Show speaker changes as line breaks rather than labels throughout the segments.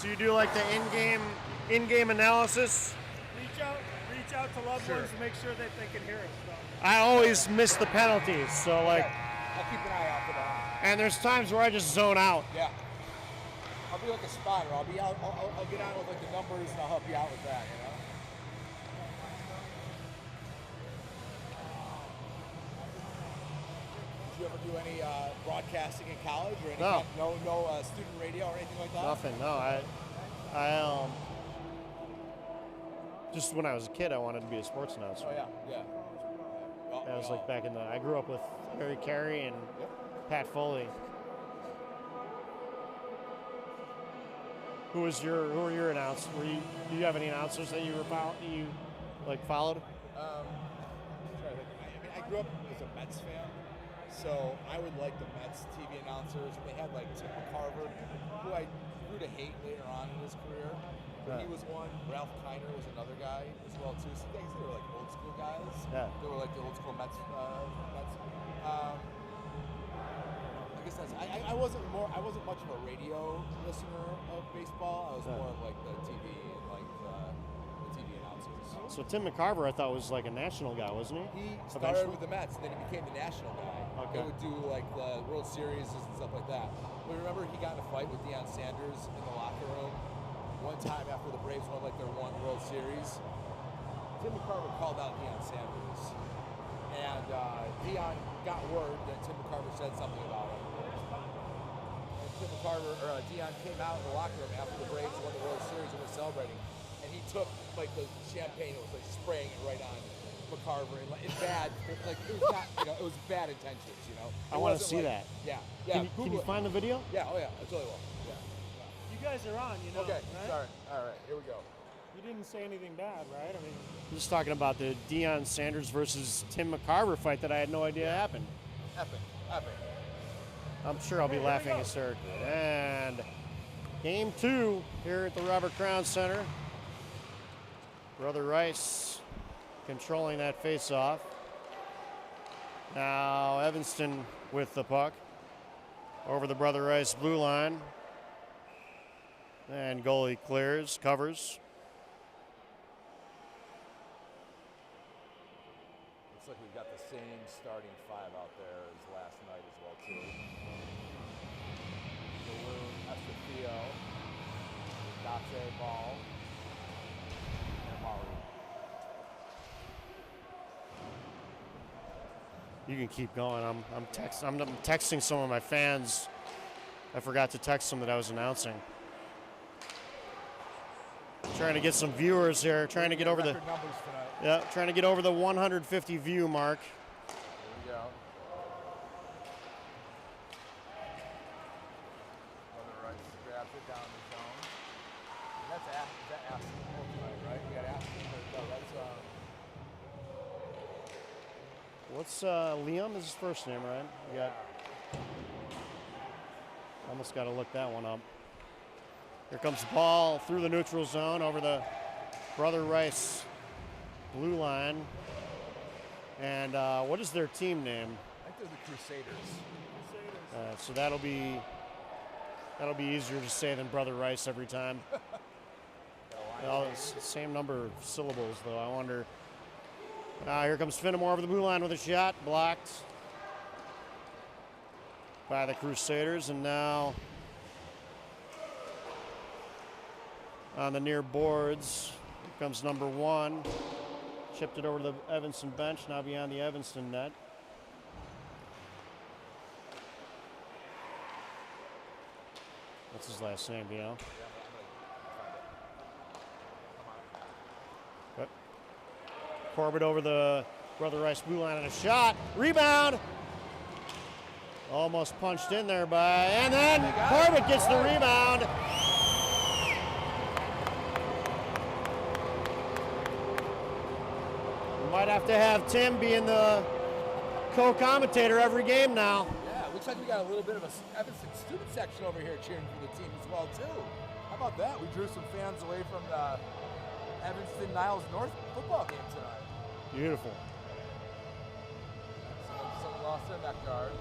So you do like the in-game analysis?
Reach out to loved ones to make sure that they can hear us. So.
I always miss the penalties, so like.
I'll keep an eye out for that.
And there's times where I just zone out.
Yeah. I'll be like a spotter. I'll be out. I'll get on with like the numbers and I'll help you out with that. You know. Did you ever do any broadcasting in college or any
No.
No student radio or anything like that?
Nothing. No, I just when I was a kid, I wanted to be a sports announcer.
Oh yeah. Well,
that was like back in the. I grew up with Harry Carey and Pat Foley. Who are your announcers? Do you have any announcers that you followed?
I grew up as a Mets fan, so I would like the Mets TV announcers. They had like Tim McCarver, who I grew to hate later on in his career. But he was one. Ralph Kiner was another guy as well too. So they were like old school guys.
Yeah.
They were like the old school Mets. I guess that's. I wasn't much of a radio listener of baseball. I was more of like the TV and like the TV announcers.
So Tim McCarver, I thought was like a national guy, wasn't he?
He started with the Mets, and then he became the national guy.
Okay.
He would do like the World Series and stuff like that. But remember, he got in a fight with Deion Sanders in the locker room one time after the Braves won like their one World Series. Tim McCarver called out Deion Sanders, and Deion got word that Tim McCarver said something about him. And Tim McCarver or Deion came out in the locker room after the Braves won the World Series and was celebrating, and he took like the champagne and was like spraying it right on McCarver and like bad, like it was not, it was bad intentions,
I want to see that.
Yeah.
Can you find the video?
Yeah. Oh yeah. I totally will. Yeah.
You guys are on,
Okay.
right?
Sorry. All right. Here we go.
You didn't say anything bad, right? I mean,
I'm just talking about the Deion Sanders versus Tim McCarver fight that I had no idea happened.
Epic.
I'm sure I'll be laughing hysterically. And game 2 here at the Robert Crown Center. Brother Rice controlling that face-off. Now Evanston with the puck over the Brother Rice blue line. And goalie clears, covers.
Looks like we've got the same starting 5 out there as last night as well too. Balloon, Estefio, Date Ball, and Mauri.
You can keep going. I'm texting some of my fans. I forgot to text them that I was announcing. Trying to get some viewers here. Trying to get over the
numbers tonight.
trying to get over the 150 view mark.
Here we go. Brother Rice grabs it down the zone. And that's Aston tonight, right? We got Aston.
What's Liam is his first name, right? You got. Almost got to look that one up. Here comes the ball through the neutral zone over the Brother Rice blue line. And what is their team name?
I think they're the Crusaders.
So that'll be easier to say than Brother Rice every time. It's the same number of syllables, though. I wonder. Here comes Finnemore over the blue line with a shot, blocked by the Crusaders, and now on the near boards, here comes number 1. Chipped it over to the Evanston bench, now beyond the Evanston net. What's his last name, do you know? Corbett over the Brother Rice blue line and a shot. Rebound. Almost punched in there and then Corbett gets the rebound. We might have to have Tim being the co-commentator every game now.
Yeah, looks like we got a little bit of a Evanston student section over here cheering for the team as well too. How about that? We drew some fans away from the Evanston Niles North football game tonight.
Beautiful.
Someone lost their neck guard.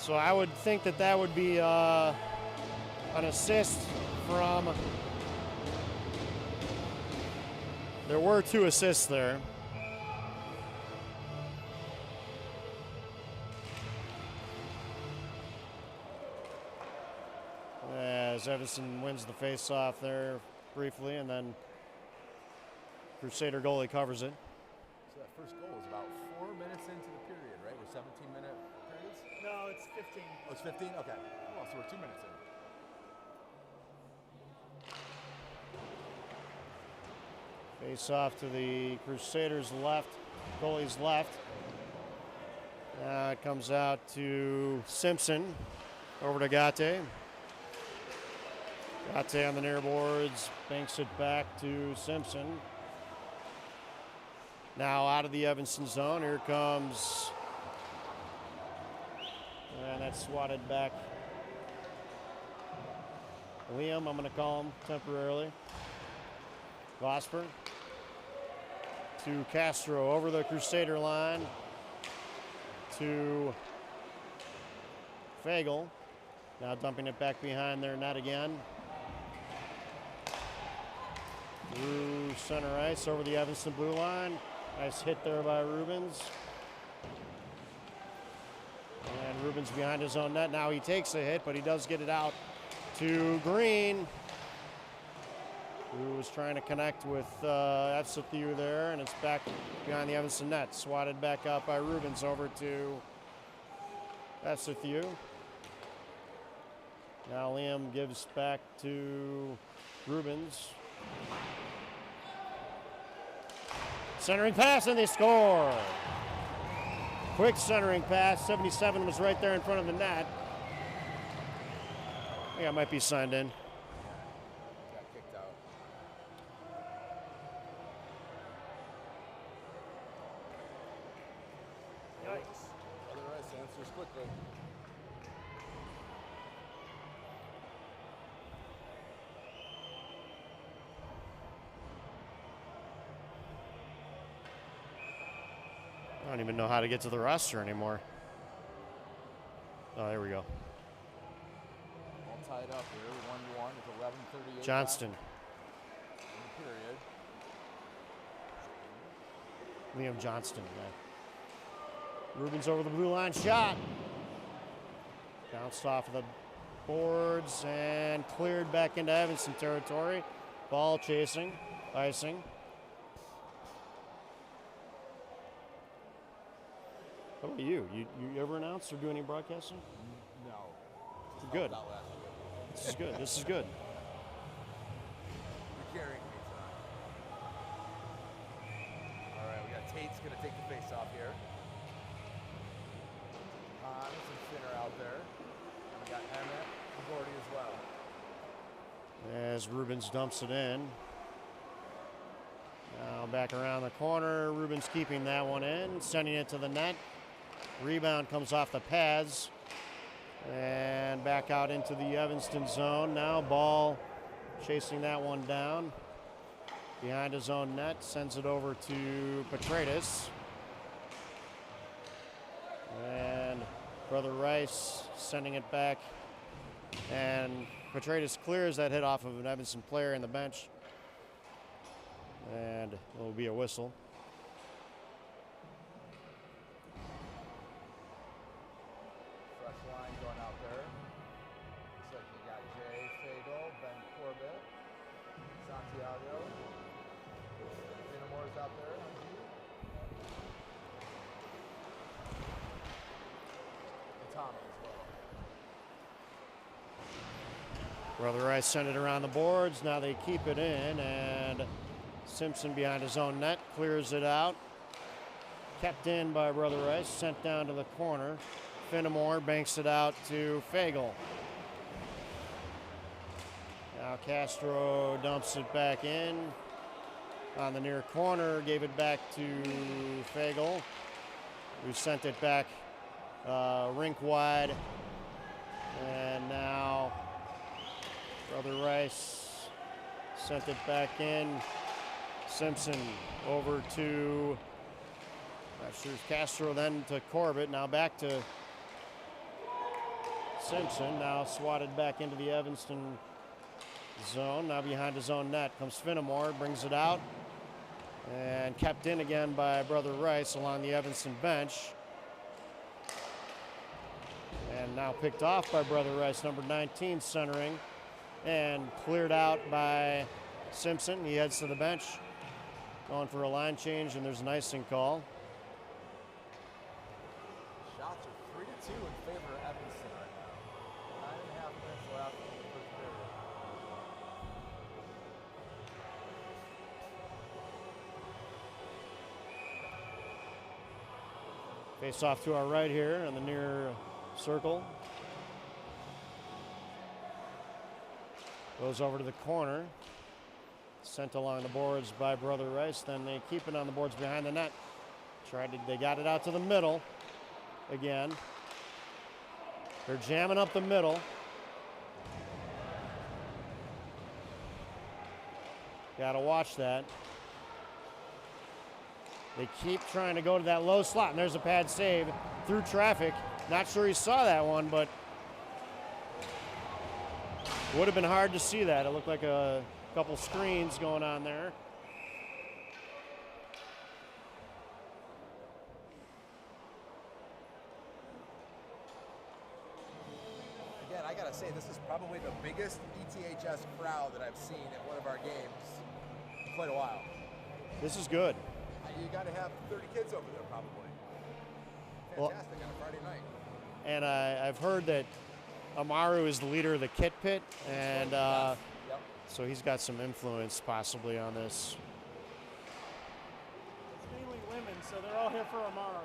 So I would think that that would be an assist from. There were 2 assists there. As Evanston wins the face-off there briefly, and then Crusader goalie covers it.
So that first goal was about 4 minutes into the period, right? We're 17-minute periods?
No, it's 15.
Oh, it's 15? Okay. Well, so we're 2 minutes in.
Face off to the Crusaders' left, goalie's left. It comes out to Simpson, over to Gate. Gate on the near boards, banks it back to Simpson. Now out of the Evanston zone, here comes, and that's swatted back. Liam, I'm going to call him temporarily. Vosper to Castro over the Crusader line to Fagel. Now dumping it back behind their net again. Through center ice over the Evanston blue line. Nice hit there by Rubens. And Rubens behind his own net. Now he takes a hit, but he does get it out to Green, who was trying to connect with Epsithieu there, and it's back behind the Evanston net. Swatted back out by Rubens over to Epsithieu. Now Liam gives back to Rubens. Centering pass, and they score. Quick centering pass. 77 was right there in front of the net. I think I might be signed in.
Got kicked out.
Yikes.
Other ice answers quickly.
I don't even know how to get to the roster anymore. Oh, there we go.
All tied up here, 1-1 with 11:38.
Johnston.
left in the period.
Liam Johnston. Yeah. Rubens over the blue line. Shot. Bounced off of the boards and cleared back into Evanston territory. Ball chasing. Icing. How about you? You ever announce or do any broadcasting?
No.
Good.
Not last year.
This is good. This is good.
You're carrying me tonight. All right, we got Tate's going to take the face off here. Hans and Finner out there. And we got Emmett and Gordy as well.
As Rubens dumps it in. Now back around the corner. Rubens keeping that one in, sending it to the net. Rebound comes off the pads. And back out into the Evanston zone. Now Ball chasing that one down. Behind his own net. Sends it over to Petratus. And Brother Rice sending it back. And Petratus clears that hit off of an Evanston player in the bench. And it will be a whistle.
Fresh line going out there. Looks like you got Jay Fagel, Ben Corbett, Santiago. Finnemore's out there. And Tommy as well.
Brother Rice sent it around the boards. Now they keep it in, and Simpson behind his own net clears it out. Kept in by Brother Rice, sent down to the corner. Finnemore banks it out to Fagel. Now Castro dumps it back in on the near corner, gave it back to Fagel, who sent it back rink wide. And now Brother Rice sent it back in. Simpson over to, not sure, Castro, then to Corbett. Now back to Simpson. Now swatted back into the Evanston zone. Now behind his own net comes Finnemore, brings it out. And kept in again by Brother Rice along the Evanston bench. And now picked off by Brother Rice, number 19 centering. And cleared out by Simpson. He heads to the bench, going for a line change, and there's an icing call.
Shots are 3-2 in favor of Evanston right now. 9.5 minutes left in the first period.
Face off to our right here in the near circle. Goes over to the corner. Sent along the boards by Brother Rice. Then they keep it on the boards behind the net. They got it out to the middle again. They're jamming up the middle. Got to watch that. They keep trying to go to that low slot, and there's a pad save through traffic. Not sure he saw that one, but would have been hard to see that. It looked like a couple screens going on there.
Again, I gotta say, this is probably the biggest ETHS crowd that I've seen at one of our games in quite a while.
This is good.
You gotta have 30 kids over there, probably. Fantastic on a Friday night.
And I've heard that Amaru is the leader of the Kit Pit, and
Yep.
so he's got some influence possibly on this.
It's mainly women, so they're all here for Amaro.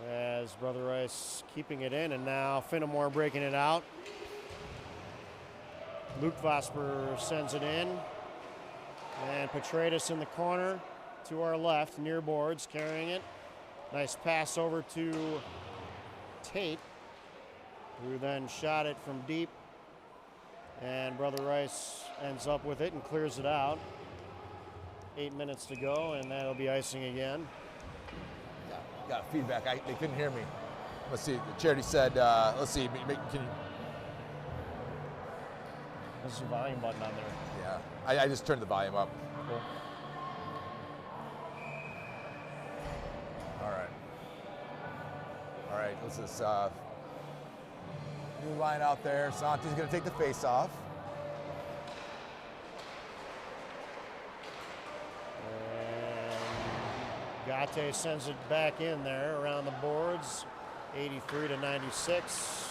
As Brother Rice keeping it in, and now Finnemore breaking it out. Luke Vosper sends it in. And Petratus in the corner to our left, near boards, carrying it. Nice pass over to Tate, who then shot it from deep. And Brother Rice ends up with it and clears it out. 8 minutes to go, and that'll be icing again.
Got feedback. They couldn't hear me. Let's see. Charity said, let's see. Can you?
There's a volume button on there.
Yeah. I just turned the volume up.
Cool.
All right. All right. This is new line out there. Santi's going to take the face off.
Gate sends it back in there around the boards, 83-96.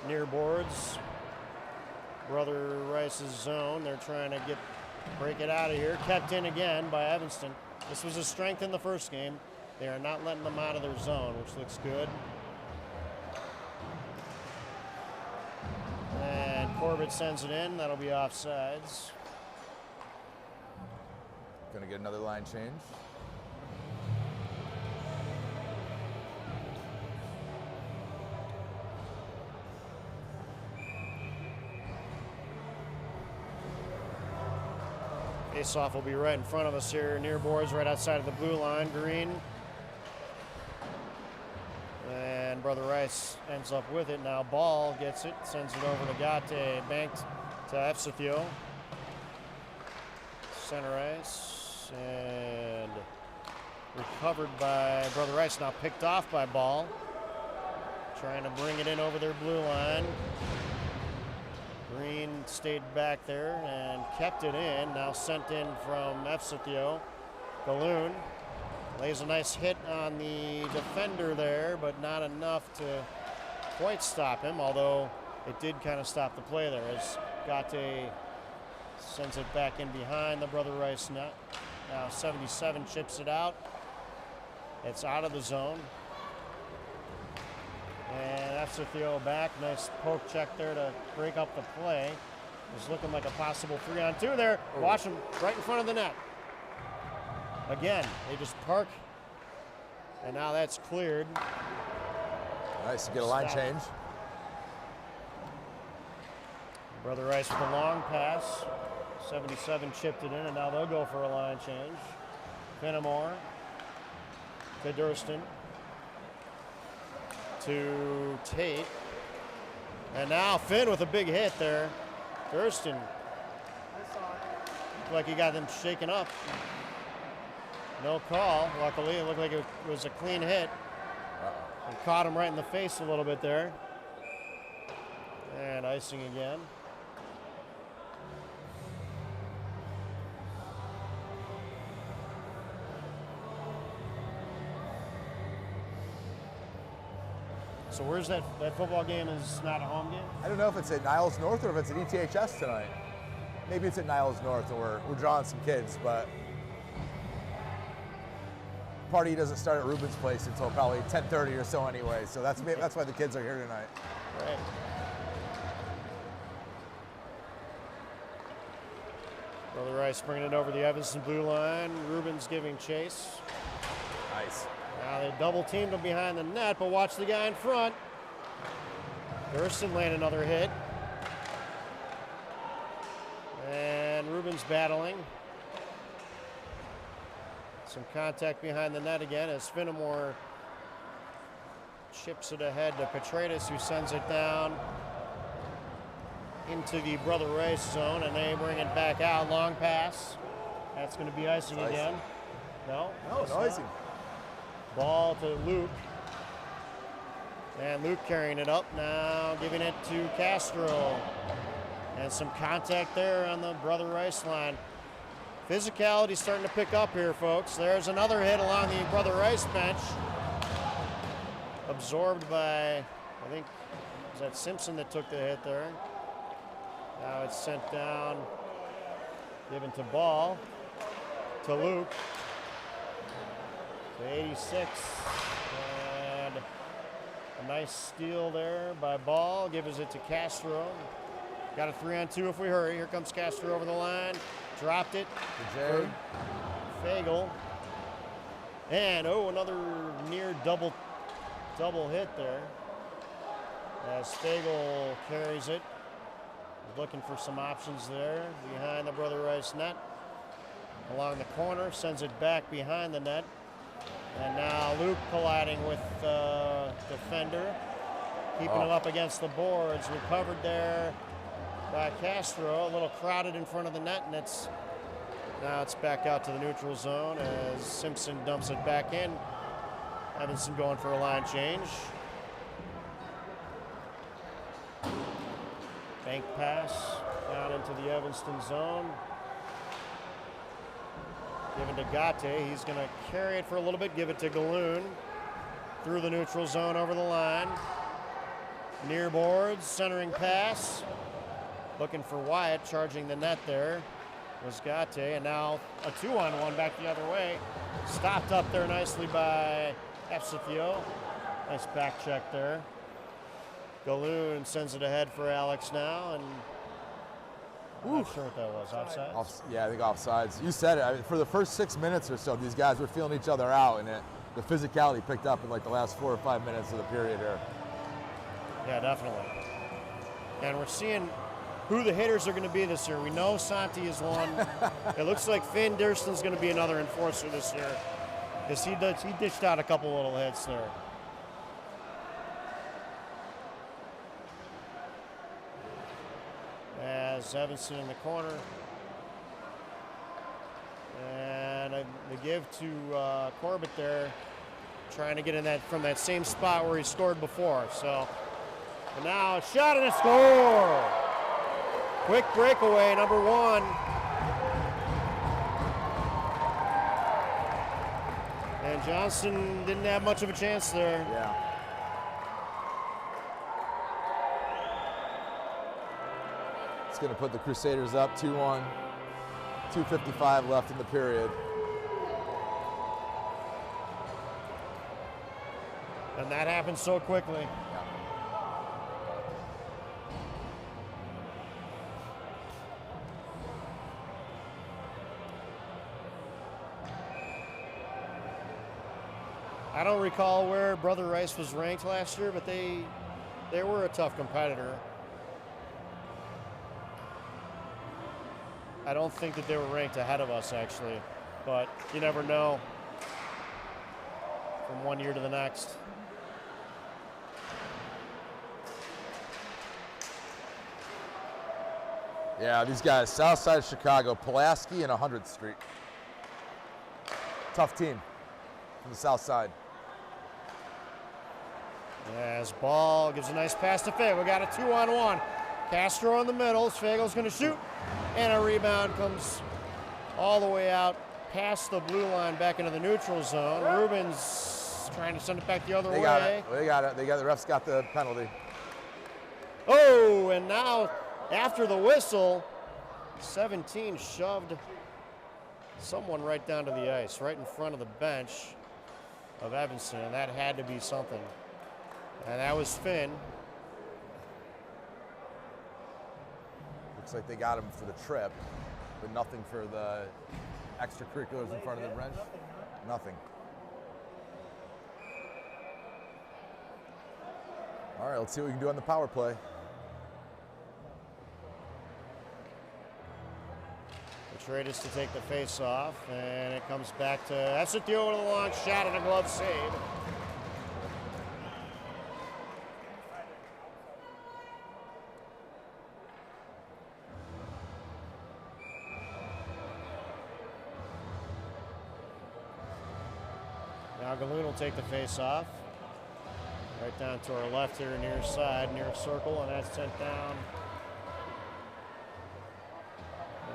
Near boards, Brother Rice's zone. They're trying to break it out of here. Kept in again by Evanston. This was a strength in the first game. They are not letting them out of their zone, which looks good. And Corbett sends it in. That'll be offsides.
Going to get another line change.
Face-off will be right in front of us here, near boards, right outside of the blue line, green. And Brother Rice ends up with it. Now Ball gets it, sends it over to Gate, banked to Efsethio. Center ice, and recovered by Brother Rice, now picked off by Ball. Trying to bring it in over their blue line. Green stayed back there and kept it in. Now sent in from Efsethio. Galoon lays a nice hit on the defender there, but not enough to quite stop him, although it did kind of stop the play there as Gate sends it back in behind the Brother Rice net. Now 77 chips it out. It's out of the zone. And Efsethio back. Nice poke check there to break up the play. It's looking like a possible 3-on-2 there. Watch him right in front of the net. Again, they just park. And now that's cleared.
Nice to get a line change.
Brother Rice with a long pass. 77 chipped it in, and now they'll go for a line change. Fenimore to Durston to Tate. And now Finn with a big hit there. Durston. Looked like he got them shaken up. No call. Luckily, it looked like it was a clean hit. And caught him right in the face a little bit there. And icing again. So where's that football game is not a home game?
I don't know if it's at Niles North or if it's at ETHS tonight. Maybe it's at Niles North, and we're drawing some kids, but party doesn't start at Ruben's place until probably 10:30 or so anyway. So that's why the kids are here tonight.
Right. Brother Rice bringing it over the Evanston blue line. Ruben's giving chase.
Nice.
Now they double teamed him behind the net, but watch the guy in front. Thurston landed another hit. And Ruben's battling. Some contact behind the net again as Fenimore chips it ahead to Petratus, who sends it down into the Brother Rice zone, and they bring it back out. Long pass. That's going to be icing again. No?
No icing.
Ball to Luke. And Luke carrying it up now, giving it to Castro. And some contact there on the Brother Rice line. Physicality starting to pick up here, folks. There's another hit along the Brother Rice bench. Absorbed by, I think, was that Simpson that took the hit there. Now it's sent down, given to Ball, to Luke. To 86, and a nice steal there by Ball, gives it to Castro. Got a 3-on-2 if we hurry. Here comes Castro over the line, dropped it.
Jay.
Fagel. And another near double hit there. As Fagel carries it. Looking for some options there behind the Brother Rice net. Along the corner, sends it back behind the net. And now Luke colliding with the defender, keeping it up against the boards. Recovered there by Castro, a little crowded in front of the net, and now it's back out to the neutral zone as Simpson dumps it back in. Evanston going for a line change. Bank pass down into the Evanston zone. Given to Gate, he's going to carry it for a little bit, give it to Galoon. Through the neutral zone over the line. Near boards, centering pass. Looking for Wyatt, charging the net there was Gate, and now a 2-on-1 back the other way. Stopped up there nicely by Efsifio. Nice back check there. Galoon sends it ahead for Alex now, and I'm not sure what that was. Offside?
Yeah, I think offsides. You said it. I mean, for the first 6 minutes or so, these guys were feeling each other out, and the physicality picked up in like the last 4 or 5 minutes of the period here.
Yeah, definitely. And we're seeing who the hitters are going to be this year. We know Santi is one. It looks like Finn Durston's going to be another enforcer this year, because he dished out a couple little hits there. As Evanston in the corner. And the give to Corbett there, trying to get in that from that same spot where he scored before. So and now a shot and a score. Quick breakaway, number 1. And Johnson didn't have much of a chance there.
Yeah. Going to put the Crusaders up 2-1, 2:55 left in the period.
And that happened so quickly.
Yeah.
I don't recall where Brother Rice was ranked last year, but they were a tough competitor. I don't think that they were ranked ahead of us, actually. But you never know from one year to the next.
Yeah, these guys, south side of Chicago, Pulaski and 100th Street. Tough team from the south side.
As ball gives a nice pass to Fagel. We got a 2-on-1. Castro in the middle. Fagel's going to shoot. And a rebound comes all the way out past the blue line back into the neutral zone. Rubens trying to send it back the other way.
They got it. The refs got the penalty.
Oh, and now after the whistle, 17 shoved someone right down to the ice, right in front of the bench of Evanston, and that had to be something. And that was Finn.
Looks like they got him for the trip, but nothing for the extracurriculars in front of the bench. Nothing. All right, let's see what we can do on the power play.
The trade is to take the face off, and it comes back to Evanston with a long shot and a glove save. Now Galoon will take the face off. Right down to our left here, near side, near circle, and that's sent down.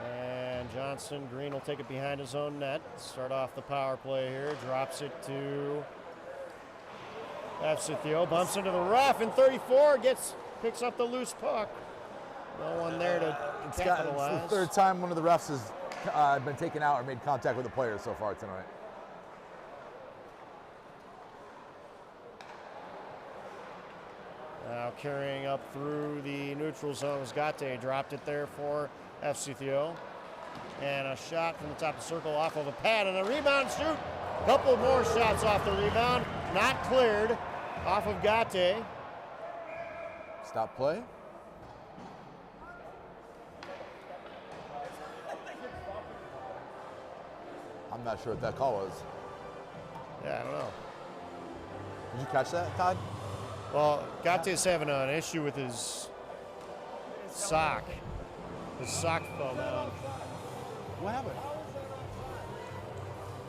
And Johnson, Green will take it behind his own net. Start off the power play here. Drops it to Evanston. Bumps into the rough, and 34 picks up the loose puck. No one there to capitalize.
It's the third time one of the refs has been taken out or made contact with a player so far tonight.
Now carrying up through the neutral zone was Gate. Dropped it there for FCTO. And a shot from the top of the circle off of a pad and a rebound shoot. A couple more shots off the rebound. Not cleared off of Gate.
Stop play. I'm not sure what that call was.
Yeah, I don't know.
Did you catch that, Todd?
Well, Gate's having an issue with his sock. His sock fell down.
What happened?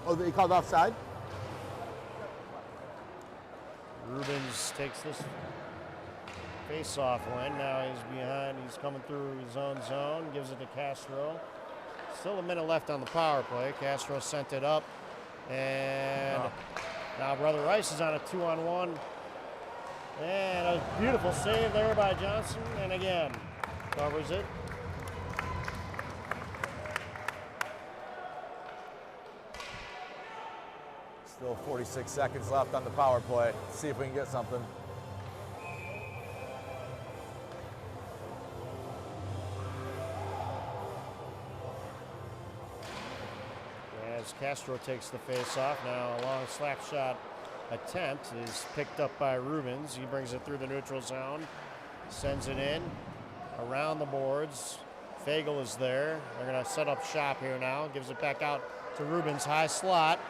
Oh, they called offside?
Rubens takes this face-off win. Now he's behind. He's coming through his own zone. Gives it to Castro. Still a minute left on the power play. Castro sent it up. And now Brother Rice is on a 2-on-1. And a beautiful save there by Johnson. And again, covers it.
Still 46 seconds left on the power play. Let's see if we can get something.
As Castro takes the face off, now a long slap shot attempt is picked up by Rubens. He brings it through the neutral zone, sends it in, around the boards. Fagel is there. They're going to set up shop here now. Gives it back out to Rubens, high slot.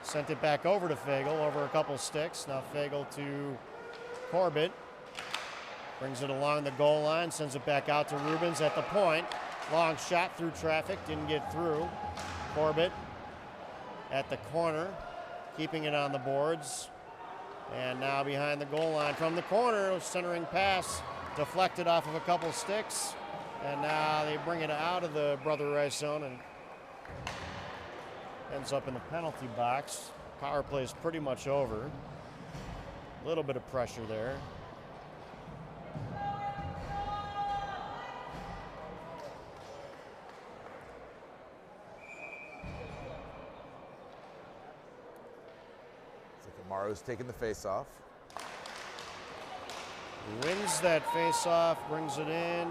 Sent it back over to Fagel, over a couple sticks. Now Fagel to Corbett. Brings it along the goal line, sends it back out to Rubens at the point. Long shot through traffic, didn't get through. Corbett at the corner, keeping it on the boards. And now behind the goal line from the corner, centering pass, deflected off of a couple sticks. And now they bring it out of the Brother Rice zone and ends up in the penalty box. Power play is pretty much over. A little bit of pressure there.
Amaro's taking the face-off.
Wins that face-off, brings it in.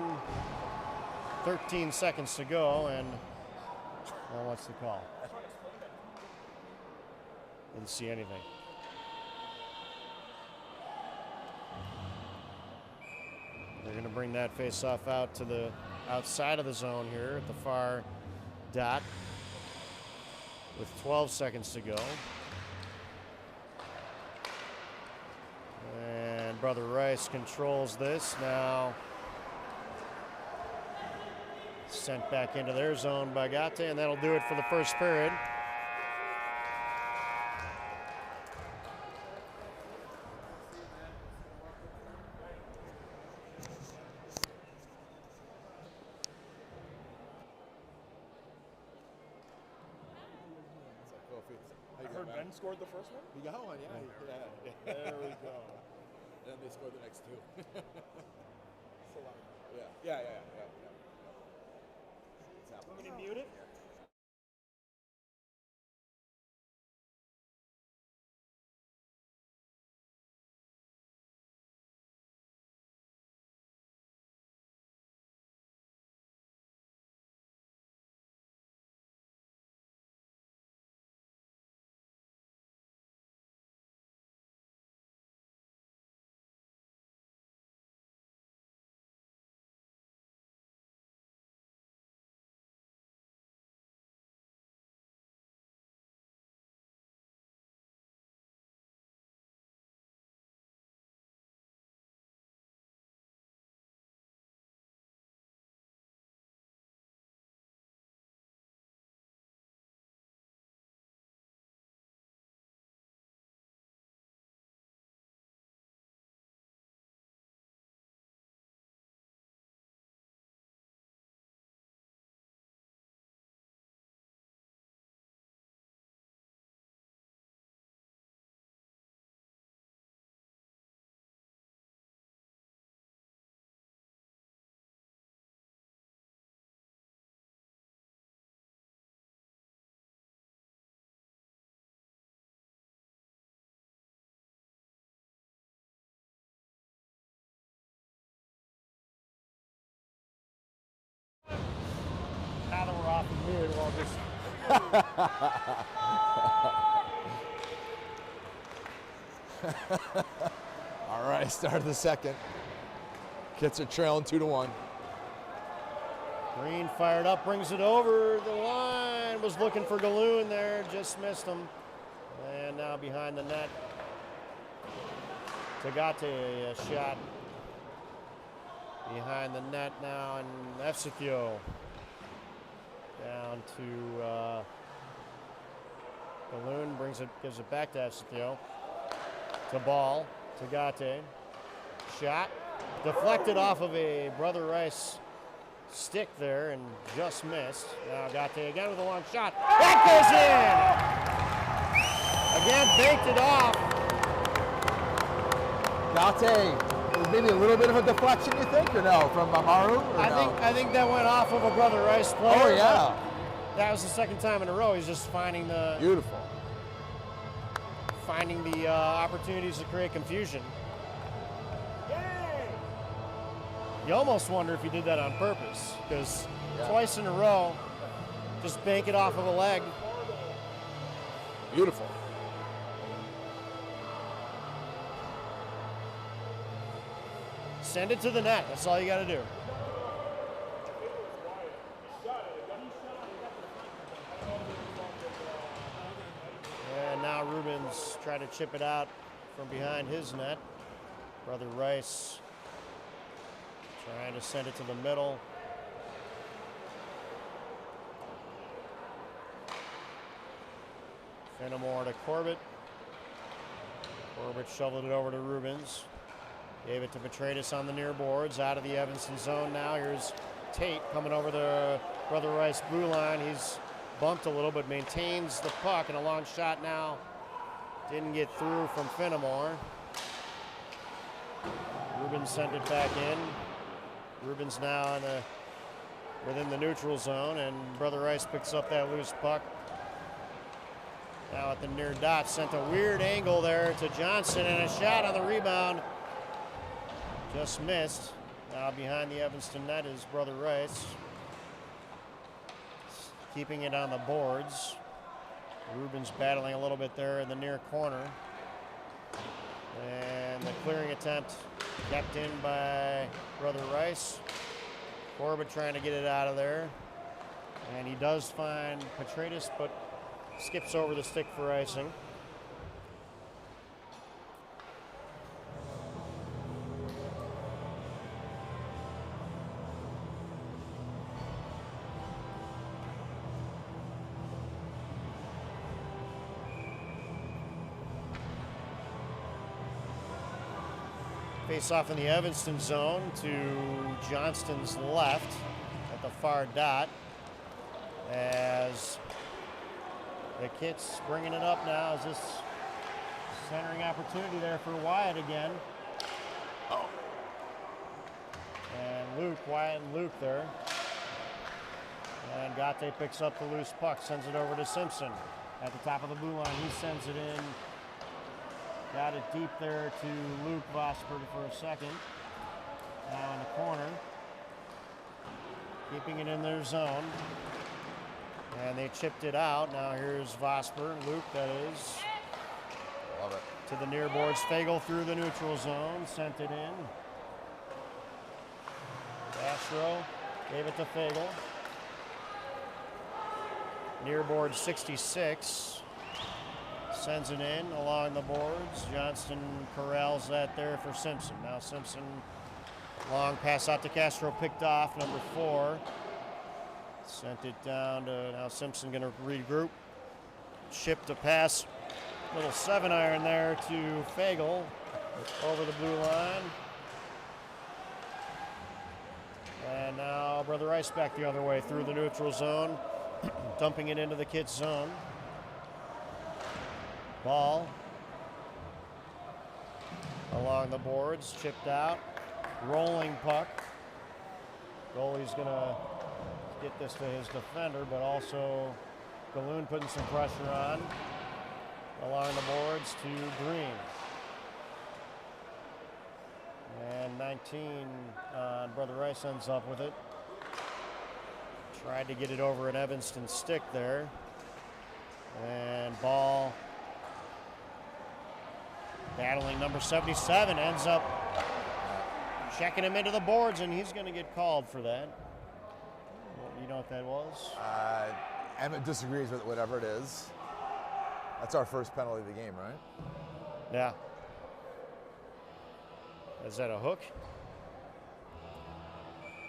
13 seconds to go, and well, what's the call? Didn't see anything. They're going to bring that face-off out to the outside of the zone here at the far dot with 12 seconds to go. And Brother Rice controls this now. Sent back into their zone by Gate, and that'll do it for the first period.
I heard Ben scored the first one.
You got one, yeah.
There we go.
And then they scored the next two.
So loud.
Yeah. It's happening.
Can you mute it? Now that we're off the mute, we'll just.
All right, start of the second. Kits are trailing 2-1.
Green fired up, brings it over the line. Was looking for Galoon there, just missed him. And now behind the net. Tagate a shot behind the net now, and Efsikio down to Galoon, gives it back to Efsikio. To ball, Tagate. Shot, deflected off of a Brother Rice stick there and just missed. Now Gate again with a long shot. That goes in! Again, baked it off.
Gate, maybe a little bit of a deflection, you think, or no, from Amaru?
I think that went off of a Brother Rice player.
Oh, yeah.
That was the second time in a row. He's just finding the
Beautiful.
opportunities to create confusion. You almost wonder if he did that on purpose, because twice in a row, just bank it off of a leg.
Beautiful.
Send it to the net. That's all you got to do. And now Rubens trying to chip it out from behind his net. Brother Rice trying to send it to the middle. Fenimore to Corbett. Corbett shoveled it over to Rubens. Gave it to Petratus on the near boards, out of the Evanston zone now. Here's Tate coming over the Brother Rice blue line. He's bumped a little, but maintains the puck, and a long shot now. Didn't get through from Fenimore. Rubens sent it back in. Rubens now within the neutral zone, and Brother Rice picks up that loose puck. Now at the near dot, sent a weird angle there to Johnson, and a shot on the rebound. Just missed. Now behind the Evanston net is Brother Rice. Keeping it on the boards. Rubens battling a little bit there in the near corner. And the clearing attempt kept in by Brother Rice. Corbett trying to get it out of there. And he does find Petratus, but skips over the stick for icing. Face off in the Evanston zone to Johnston's left at the far dot as the Kits bringing it up now. Is this centering opportunity there for Wyatt again? Oh. And Luke, Wyatt and Luke there. And Gate picks up the loose puck, sends it over to Simpson at the top of the blue line. He sends it in. Got it deep there to Luke Vosper for a second. Now in the corner. Keeping it in their zone. And they chipped it out. Now here's Vosper, Luke that is.
Love it.
To the near boards. Fagel through the neutral zone. Sent it in. Castro gave it to Fagel. Near board 66. Sends it in along the boards. Johnston corrals that there for Simpson. Now Simpson, long pass out to Castro, picked off, number 4. Sent it down to, now Simpson gonna regroup. Shipped a pass, little 7-iron there to Fagel over the blue line. And now Brother Rice back the other way through the neutral zone, dumping it into the Kits zone. Ball along the boards, chipped out, rolling puck. Goalie's gonna get this to his defender, but also Galoon putting some pressure on along the boards to Green. And 19 on Brother Rice ends up with it. Tried to get it over an Evanston stick there. And ball battling number 77, ends up checking him into the boards, and he's going to get called for that. You know what that was?
Emmett disagrees with whatever it is. That's our first penalty of the game, right?
Yeah. Is that a hook?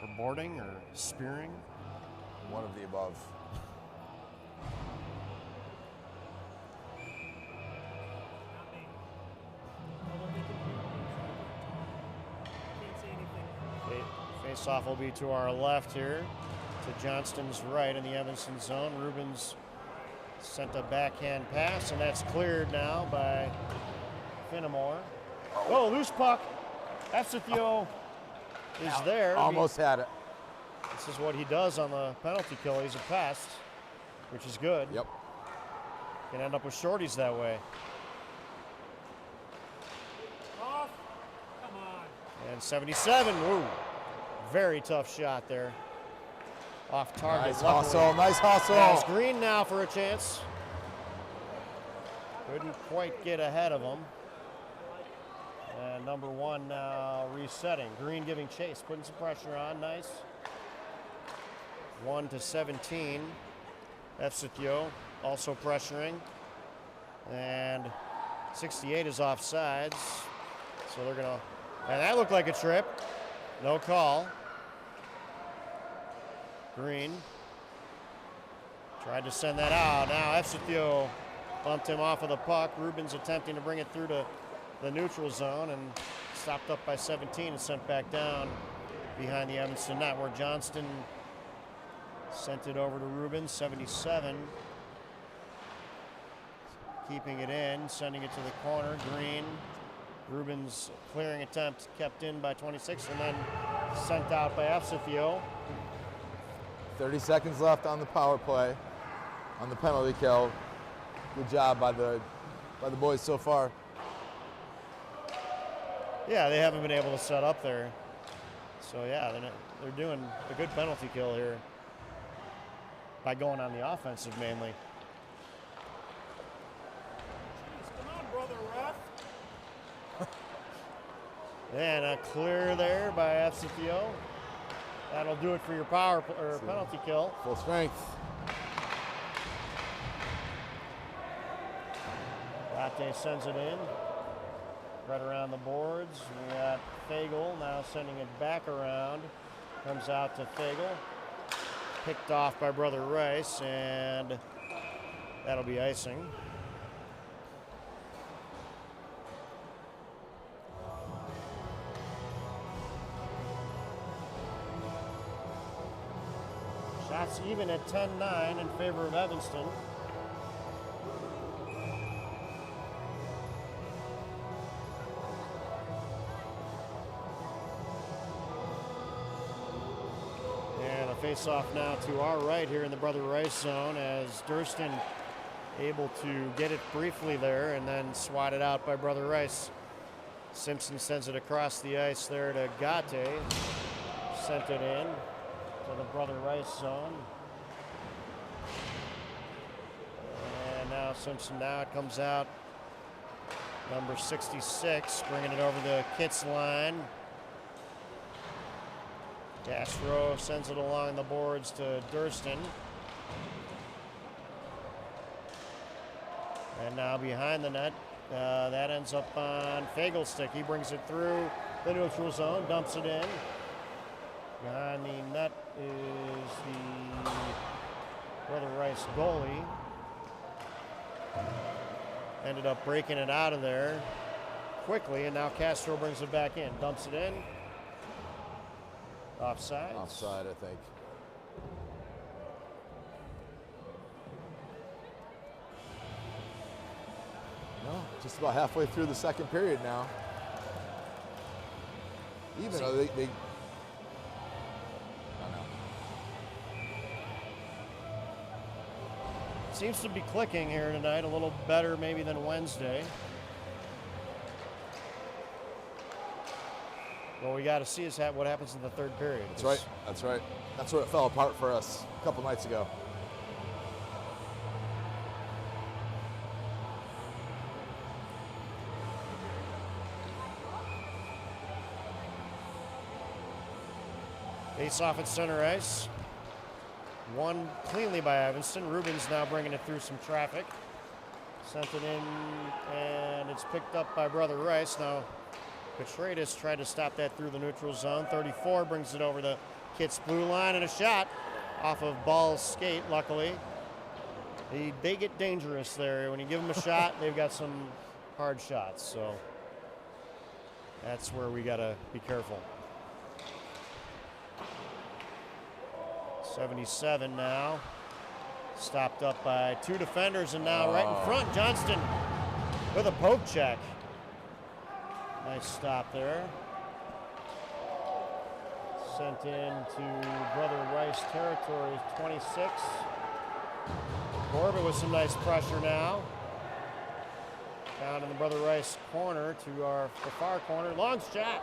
Or boarding or spearing?
One of the above.
Face-off will be to our left here, to Johnston's right in the Evanston zone. Rubens sent a backhand pass, and that's cleared now by Finnemore. Oh, loose puck. Efsethio is there.
Almost had it.
This is what he does on the penalty kill. He's a pest, which is good.
Yep.
Can end up with shorties that way.
Off. Come on.
And 77, woo. Very tough shot there. Off target.
Nice
luckily.
hustle, nice hustle.
Has Green now for a chance. Couldn't quite get ahead of him. And number 1 now resetting. Green giving chase, putting some pressure on, nice. 1-17. Efsethio also pressuring. And 68 is offsides. So they're gonna, and that looked like a trip. No call. Green tried to send that out. Now Efsethio bumped him off of the puck. Rubens attempting to bring it through to the neutral zone and stopped up by 17 and sent back down behind the Evanston net, where Johnston sent it over to Rubens, 77. Keeping it in, sending it to the corner. Green. Rubens clearing attempt kept in by 26 and then sent out by Efsethio.
30 seconds left on the power play, on the penalty kill. Good job by the boys so far.
Yeah, they haven't been able to set up there. So yeah, they're doing a good penalty kill here by going on the offensive mainly.
Jeez, come on, brother ref.
And a clear there by Efsethio. That'll do it for your penalty kill.
Full strength.
Latte sends it in. Right around the boards. We got Fagel now sending it back around. Comes out to Fagel. Picked off by Brother Rice, and that'll be icing. Shots even at 10-9 in favor of Evanston. And a face-off now to our right here in the Brother Rice zone as Durston able to get it briefly there and then swatted out by Brother Rice. Simpson sends it across the ice there to Gate. Sent it in to the Brother Rice zone. And now Simpson, now it comes out. Number 66, bringing it over the Kitts line. Castro sends it along the boards to Durston. And now behind the net, that ends up on Fagel's stick. He brings it through the neutral zone, dumps it in. Behind the net is the Brother Rice goalie. Ended up breaking it out of there quickly, and now Castro brings it back in. Dumps it in. Offside.
Offside, I think. No, just about halfway through the second period now. Even though they I don't know.
Seems to be clicking here tonight, a little better maybe than Wednesday. Well, we got to see is what happens in the third period.
That's right. That's right. That's where it fell apart for us a couple nights ago.
Face off at center ice. Won cleanly by Evanston. Rubens now bringing it through some traffic. Sent it in, and it's picked up by Brother Rice. Now, Petradis tried to stop that through the neutral zone. 34 brings it over the Kitts blue line, and a shot off of Ball's skate, luckily. They get dangerous there. When you give them a shot, they've got some hard shots. So that's where we got to be careful. 77 now. Stopped up by two defenders, and now right in front, Johnston with a poke check. Nice stop there. Sent in to Brother Rice territory, 26. Corbett with some nice pressure now. Down in the Brother Rice corner to the far corner. Long shot.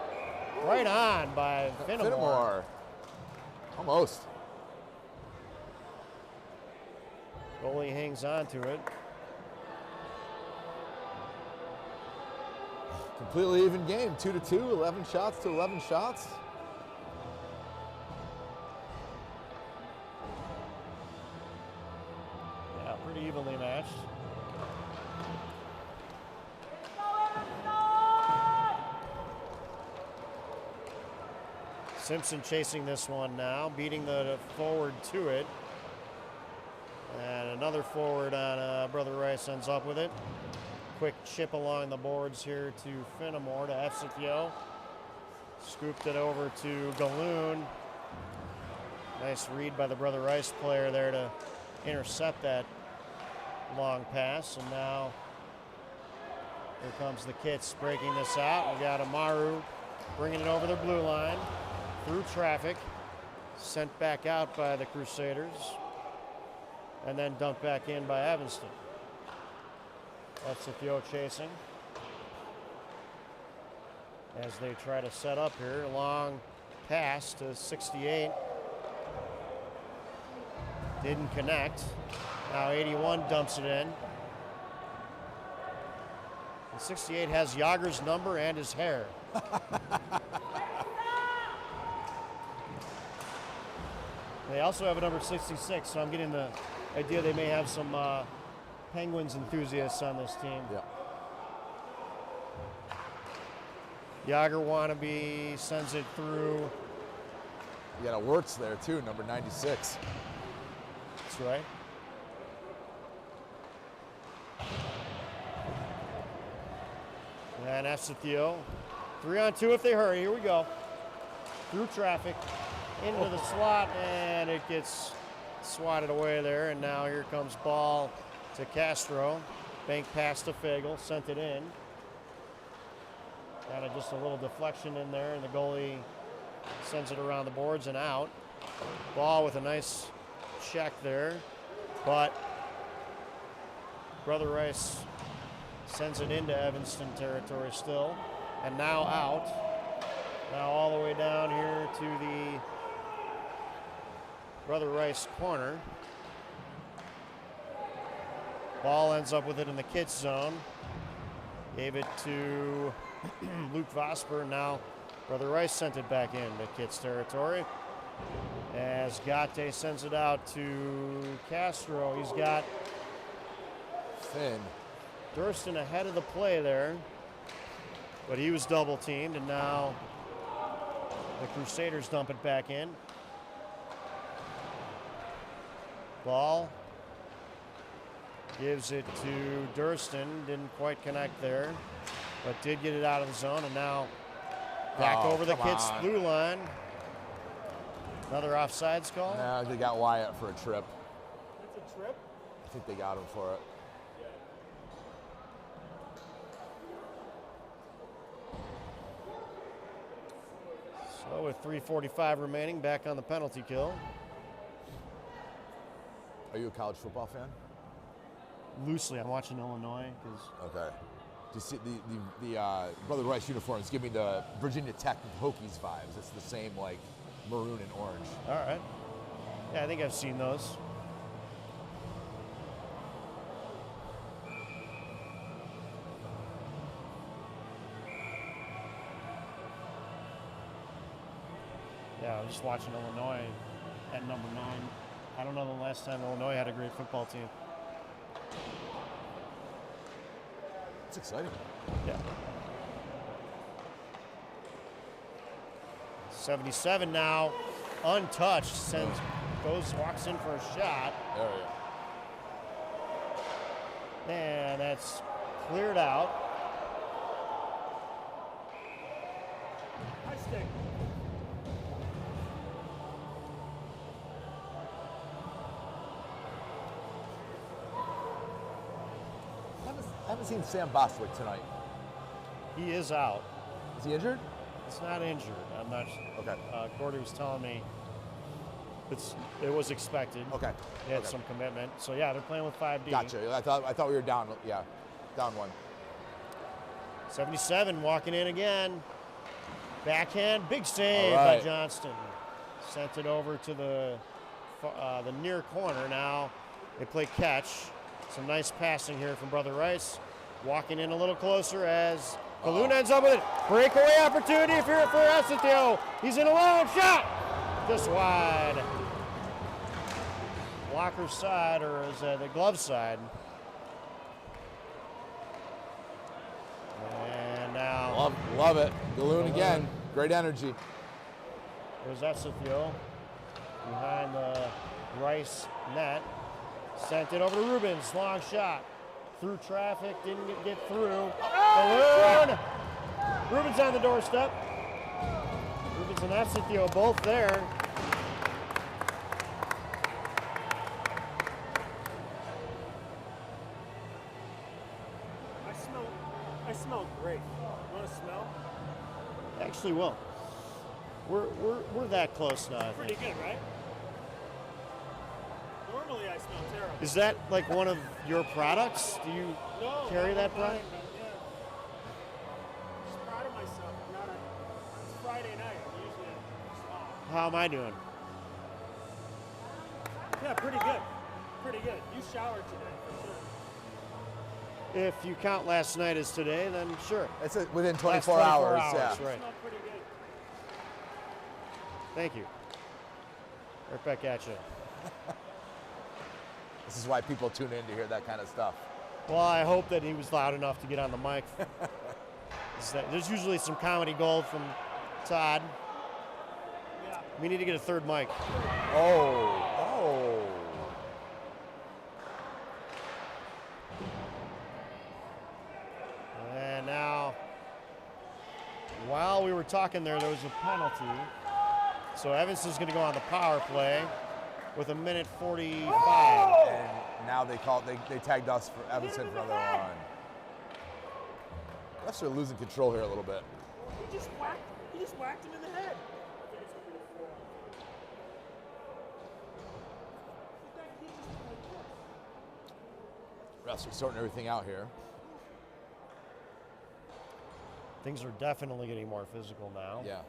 Right on by Finnemore.
Almost.
Goalie hangs on to it.
Completely even game, 2-2, 11 shots to 11 shots.
Yeah, pretty evenly matched. Simpson chasing this one now, beating the forward to it. And another forward on Brother Rice ends up with it. Quick chip along the boards here to Finnemore to Efsithio. Scooped it over to Galoon. Nice read by the Brother Rice player there to intercept that long pass. And now here comes the Kitts breaking this out. We got Amaru bringing it over the blue line through traffic. Sent back out by the Crusaders. And then dumped back in by Evanston. Efsithio chasing as they try to set up here. Long pass to 68. Didn't connect. Now 81 dumps it in. And 68 has Yager's number and his hair. They also have a number 66, so I'm getting the idea they may have some Penguins enthusiasts on this team.
Yeah.
Yager wannabe sends it through.
You got a Wirtz there too, number 96.
That's right. And Efsethio. 3-on-2 if they hurry. Here we go. Through traffic, into the slot, and it gets swatted away there. And now here comes ball to Castro. Bank pass to Fagel, sent it in. Kind of just a little deflection in there, and the goalie sends it around the boards and out. Ball with a nice check there, but Brother Rice sends it into Evanston territory still, and now out. Now all the way down here to the Brother Rice corner. Ball ends up with it in the Kits zone. Gave it to Luke Vosper. Now Brother Rice sent it back into Kits territory. As Gate sends it out to Castro. He's got
Finn.
Durston ahead of the play there, but he was double teamed, and now the Crusaders dump it back in. Ball gives it to Durston, didn't quite connect there, but did get it out of the zone, and now back over the Kits blue line. Another offsides call?
No, they got Wyatt for a trip.
That's a trip?
I think they got him for it.
So with 3:45 remaining, back on the penalty kill.
Are you a college football fan?
Loosely, I'm watching Illinois because
Okay. Do you see the Brother Rice uniforms give me the Virginia Tech Hokies vibes? It's the same like maroon and orange.
all right. Yeah, I think I've seen those. Yeah, I was just watching Illinois at number 9. I don't know the last time Illinois had a great football team.
It's exciting.
Yeah. 77 now, untouched, walks in for a shot,
There we go.
and that's cleared out.
High stick.
I haven't seen Sam Bostwick tonight.
He is out.
Is he injured?
He's not injured. I'm not.
Okay.
Gordy was telling me it was expected.
Okay.
He had
Okay.
some commitment. So yeah, they're playing with 5D.
Gotcha. I thought we were down. Yeah, down 1.
77 walking in again. Backhand, big save
All
by
right.
Johnston. Sent it over to the near corner. Now they play catch. Some nice passing here from Brother Rice. Walking in a little closer as Balloon ends up with it. Breakaway opportunity for Efsethio. He's in alone. Shot! Just wide. Blocker side, or is that the glove side? And now
Love it. Galoon again. Great energy.
there's Efsethio behind the Rice net. Sent it over to Rubens. Long shot. Through traffic. Didn't get through. Balloon. Rubens on the doorstep. Rubens and Efsethio both there.
I smell great. You want to smell?
Actually, will. We're that close now, I think.
Pretty good, right? Normally I smell terrible.
Is that like one of your products? Do you
No,
carry
no,
that
no,
product?
Yeah. Just proud of myself. It's Friday night. I'm usually just off.
How am I doing?
Yeah, pretty good. Pretty good. You showered today, for sure.
If you count last night as today, then sure.
It's within
Last
24 hours. Yeah.
Right.
Smell pretty good.
Thank you. Right back at you.
This is why people tune in to hear that kind of stuff.
Well, I hope that he was loud enough to get on the mic. There's usually some comedy gold from Todd.
Yeah.
We need to get a third mic.
Oh.
And now, while we were talking there was a penalty. So Evanston's going to go on the power play with 1:45.
And now they tagged us for Evanston for another one. Refs are losing control here a little bit.
He just whacked him in the head.
Refs are sorting everything out here.
Things are definitely getting more physical now.
Yeah.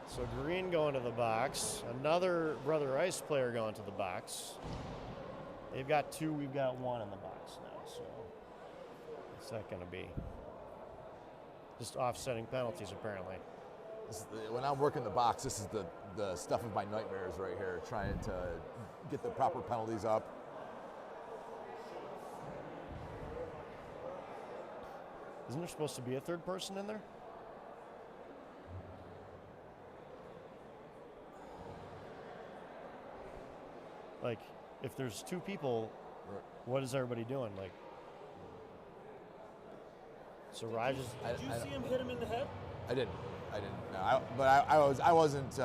So Green going to the box. Another Brother Rice player going to the box. They've got 2, we've got 1 in the box now. So what's that going to be? Just offsetting penalties, apparently.
When I'm working the box, this is the stuff of my nightmares right here, trying to get the proper penalties up.
Isn't there supposed to be a third person in there? Like, if there's 2 people, what is everybody doing? Like, so Raj is.
Did you see him hit him in the head?
I didn't. No, but I wasn't.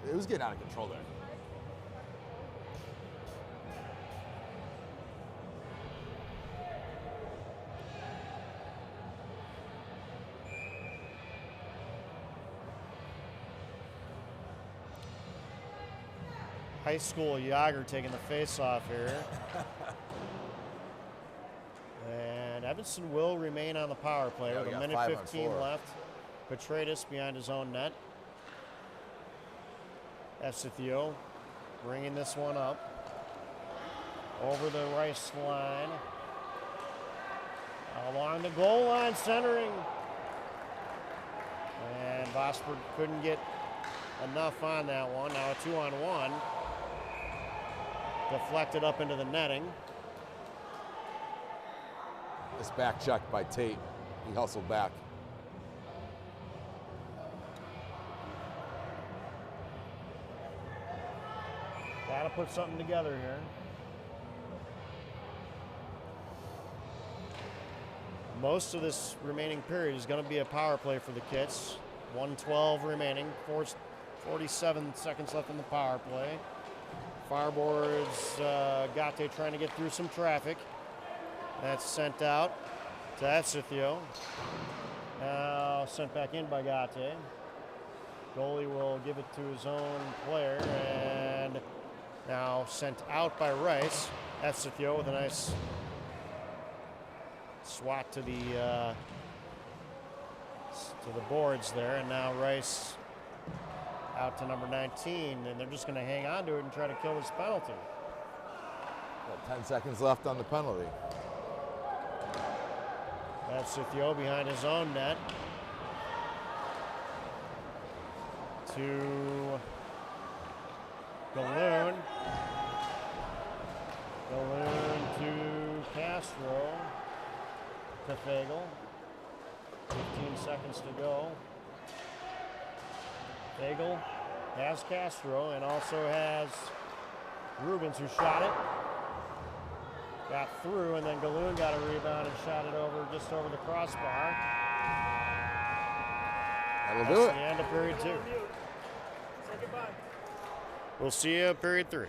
It was getting out of control there.
High school Yager taking the face off here. And Evanston will remain on the power play with 1:15 left. Petratus behind his own net. Esithio bringing this one up. Over the Rice line. Along the goal line, centering. And Vosper couldn't get enough on that one. Now a 2-on-1. Deflected up into the netting.
This back check by Tate. He hustled back.
Gotta put something together here. Most of this remaining period is going to be a power play for the Kits. 1:12 remaining, 47 seconds left in the power play. Farboards, Gate trying to get through some traffic. That's sent out to Esithio. Now sent back in by Gate. Goalie will give it to his own player, and now sent out by Rice. Esithio with a nice swat to the boards there, and now Rice out to number 19, and they're just going to hang on to it and try to kill this penalty.
Got 10 seconds left on the penalty.
That's Esithio behind his own net. To Galoon. Galoon to Castro. To Fagel. 15 seconds to go. Fagel has Castro and also has Rubens, who shot it. Got through, and then Galoon got a rebound and shot it over, just over the crossbar.
That'll
That's
do it.
the end of period 2.
Say goodbye.
We'll see you period 3.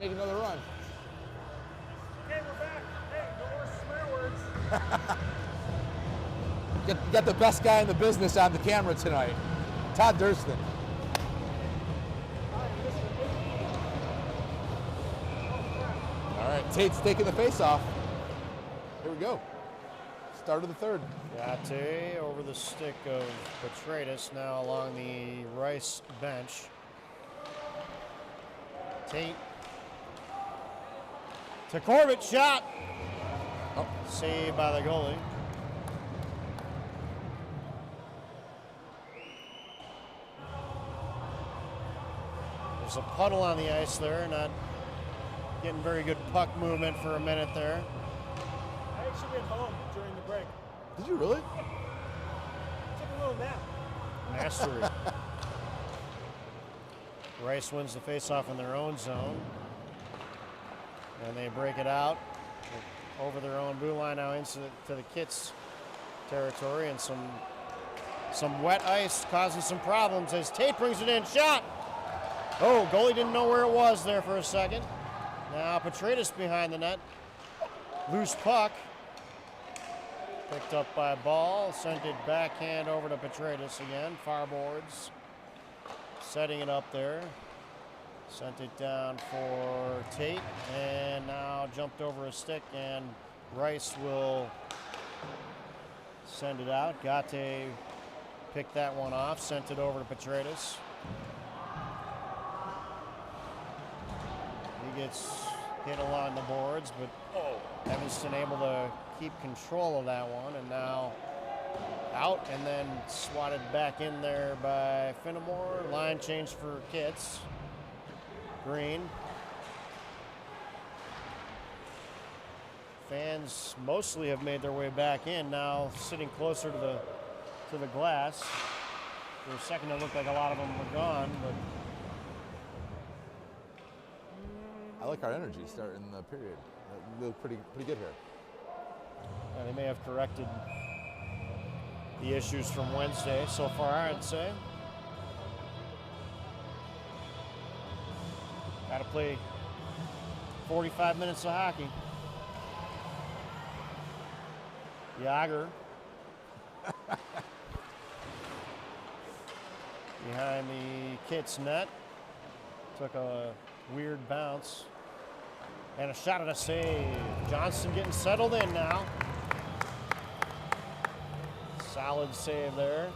Make another run.
Okay, we're back. Hey, no more swear words.
Get the best guy in the business on the camera tonight, Todd Durston. All right, Tate's taking the face off. Here we go. Start of the third.
Gatti over the stick of Petratus now along the Rice bench. Tate to Corbett, shot.
Oh.
Saved by the goalie. There's a puddle on the ice there, not getting very good puck movement for a minute there.
I actually went home during the break.
Did you really?
Took a little nap.
Mastery. Rice wins the faceoff in their own zone. And they break it out over their own blue line now into the Kits territory, and some wet ice causing some problems as Tate brings it in. Shot! Oh, goalie didn't know where it was there for a second. Now Petratus behind the net. Loose puck. Picked up by Ball. Sent it backhand over to Petratus again. Far boards. Setting it up there. Sent it down for Tate. And now jumped over a stick, and Rice will send it out. Gatti picked that one off. Sent it over to Petratus. He gets hit along the boards, but Evanston able to keep control of that one, and now out and then swatted back in there by Finnemore. Line change for Kits. Green. Fans mostly have made their way back in, now sitting closer to the glass. For a second it looked like a lot of them were gone, but
I like our energy starting the period. They look pretty good here.
yeah, they may have corrected the issues from Wednesday so far, I'd say. Got to play 45 minutes of hockey. Yager. Behind the Kits net. Took a weird bounce. And a shot and a save. Johnson getting settled in now. Solid save there.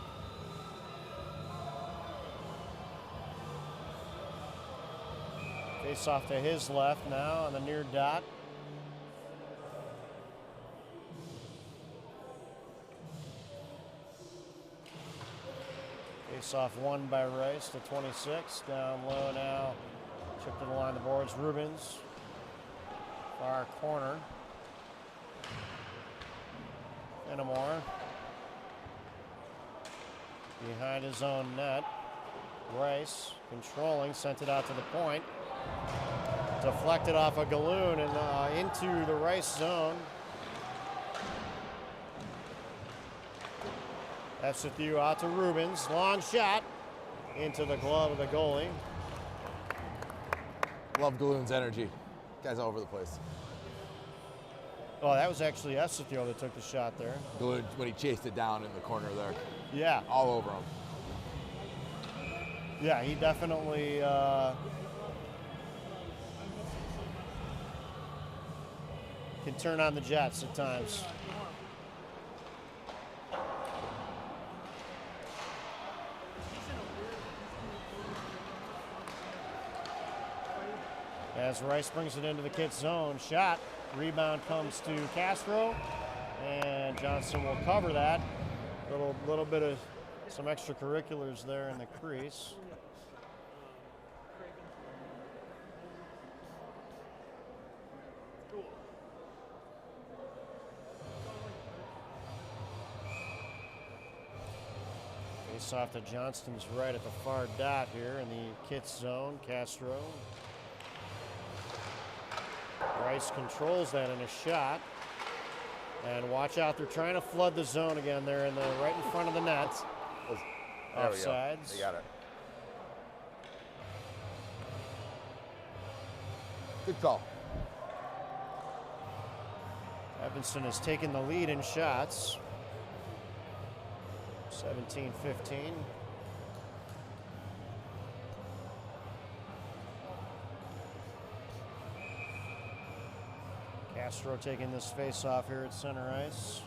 Face off to his left now on the near dot. Face off won by Rice to 26. Down low now. Chipped to the line of the boards. Rubens. Far corner. Finnemore. Behind his own net. Rice controlling, sent it out to the point. Deflected off a Galloon and into the Rice zone. That's with you out to Rubens. Long shot into the glove of the goalie.
Love Galloon's energy. Guy's all over the place.
Oh, that was actually Esethio that took the shot there.
Galloon, when he chased it down in the corner there.
Yeah.
All over him.
Yeah, he definitely can turn on the Jets at times. As Rice brings it into the Kits zone, shot, rebound comes to Castro, and Johnson will cover that. Little bit of some extracurriculars there in the crease. Face off to Johnston's right at the far dot here in the Kits zone. Castro. Rice controls that in a shot. And watch out, they're trying to flood the zone again. They're in the right in front of the net. Offsides.
They got it. Good call.
Evanston has taken the lead in shots. 17-15. Castro taking this face-off here at center ice.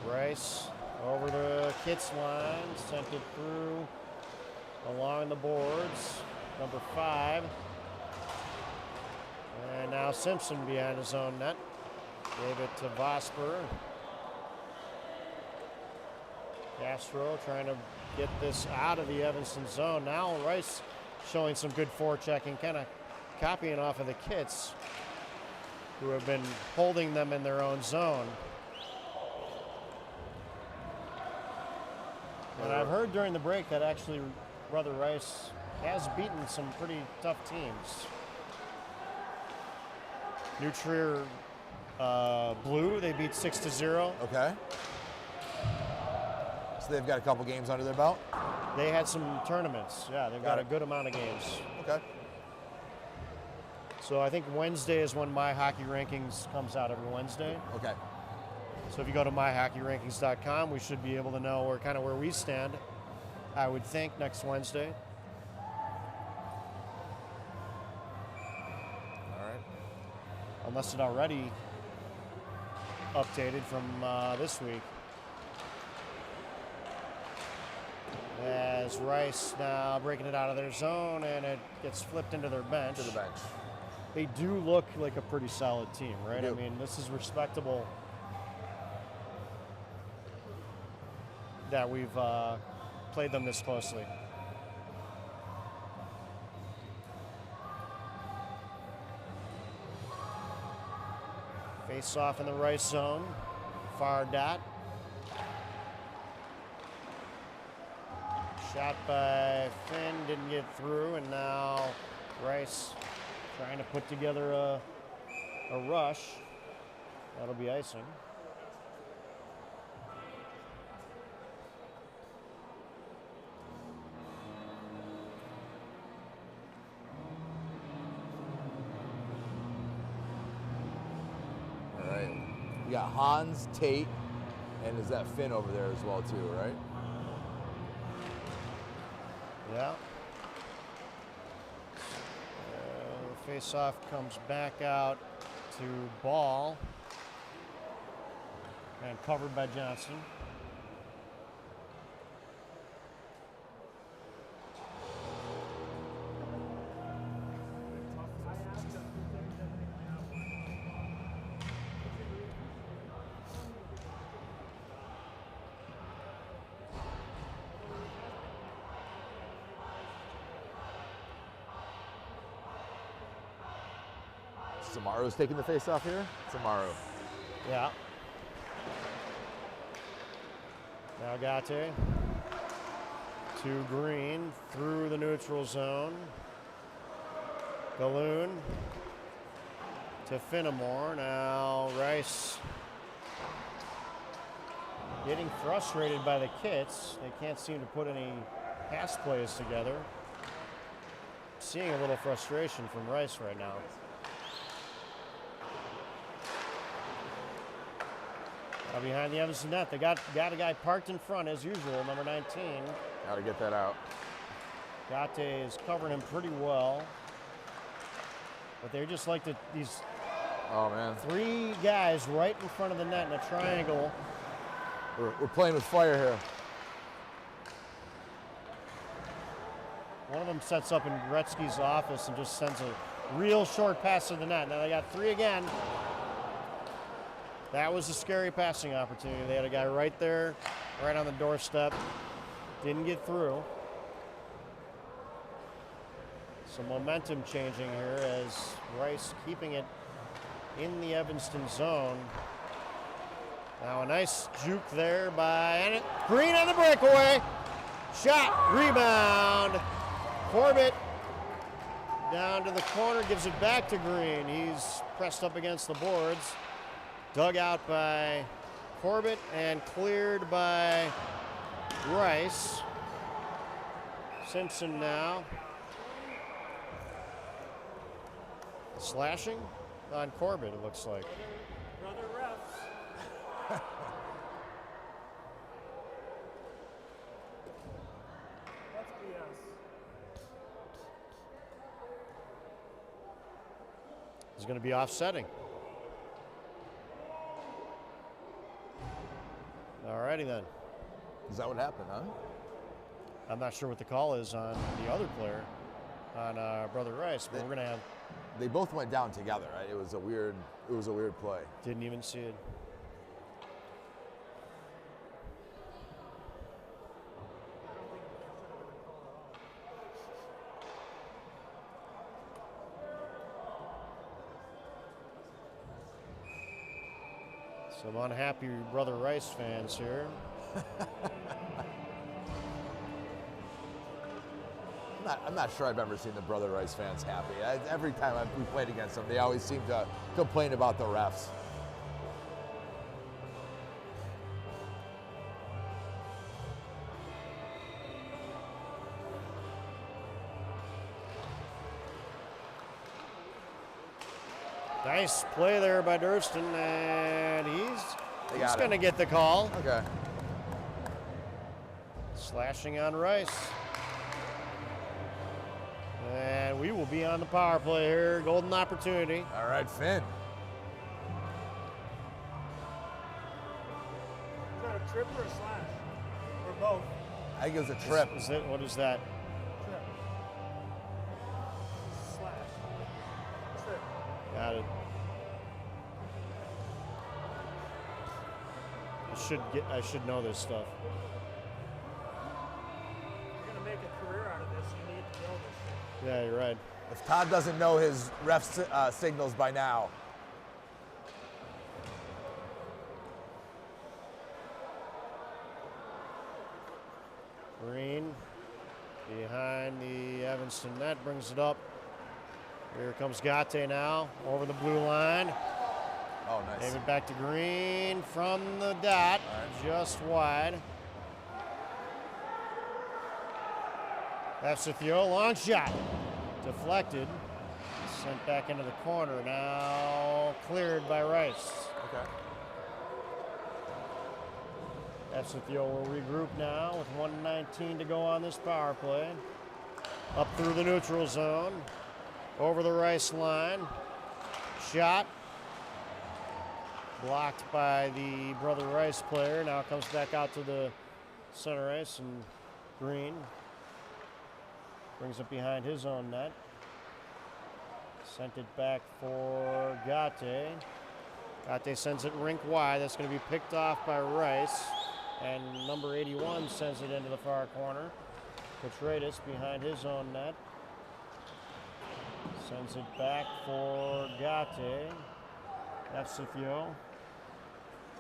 Rice over the Kitts line, sent it through along the boards. Number 5. And now Simpson behind his own net. Gave it to Vosper. Castro trying to get this out of the Evanston zone. Now Rice showing some good forechecking, kind of copying off of the Kitts, who have been holding them in their own zone. And I've heard during the break that actually Brother Rice has beaten some pretty tough teams. New Trier Blue, they beat 6-0.
Okay. So they've got a couple games under their belt?
They had some tournaments. Yeah, they've got a good amount of games.
Okay.
So I think Wednesday is when My Hockey Rankings comes out every Wednesday.
Okay.
So if you go to myhockeyrankings.com, we should be able to know where we stand, I would think, next Wednesday.
All right.
Unless it already updated from this week. As Rice now breaking it out of their zone, and it gets flipped into their bench.
To the bench.
They do look like a pretty solid team, right?
They
I
do.
mean, this is respectable that we've played them this closely. Face off in the Rice zone. Far dot. Shot by Finn, didn't get through, and now Rice trying to put together a rush. That'll be icing.
All right. We got Hans, Tate, and is that Finn over there as well too, right?
Yeah. The face-off comes back out to Ball. And covered by Johnson.
Samaro's taking the face off here. Samaro.
Yeah. Now Gate to Green through the neutral zone. Balloon to Finnemore. Now Rice getting frustrated by the Kitts. They can't seem to put any pass plays together. Seeing a little frustration from Rice right now. Now behind the Evanston net, they got a guy parked in front as usual, number 19.
Got to get that out.
Gate is covering him pretty well. But they're just like these
Oh, man.
3 guys right in front of the net in a triangle.
We're playing with fire here.
One of them sets up in Gretzky's office and just sends a real short pass to the net. Now they got 3 again. That was a scary passing opportunity. They had a guy right there, right on the doorstep. Didn't get through. Some momentum changing here as Rice keeping it in the Evanston zone. Now a nice juke there by Green on the breakaway. Shot, rebound. Corbett down to the corner, gives it back to Green. He's pressed up against the boards. Dug out by Corbett and cleared by Rice. Simpson now. Slashing on Corbett, it looks like.
Brother refs. That's BS.
He's going to be offsetting. Alrighty then.
Is that what happened, huh?
I'm not sure what the call is on the other player, on Brother Rice, but we're going to have.
They both went down together, right? It was a weird play.
Didn't even see it. Some unhappy Brother Rice fans here.
I'm not sure I've ever seen the Brother Rice fans happy. Every time we played against them, they always seem to complain about the refs.
Nice play there by Durston, and he's going to get the call.
Okay.
Slashing on Rice. And we will be on the power play here. Golden opportunity.
All right, Finn.
Is that a trip or a slash? Or both?
I think it was a trip.
What is that?
Trip. Slash. Trip.
Got it. I should know this stuff.
If you're going to make a career out of this, you need to know this shit.
Yeah, you're right.
If Todd doesn't know his ref signals by now.
Green behind the Evanston net, brings it up. Here comes Gate now over the blue line.
Oh, nice.
David back to Green from the dot, just wide. Efsithio, long shot, deflected, sent back into the corner. Now cleared by Rice.
Okay.
Efsithio will regroup now with 1:19 to go on this power play. Up through the neutral zone, over the Rice line. Shot. Blocked by the Brother Rice player. Now comes back out to the center ice, and Green brings it behind his own net. Sent it back for Gate. Gate sends it rink wide. That's going to be picked off by Rice. And number 81 sends it into the far corner. Petradis behind his own net. Sends it back for Gate. Efsithio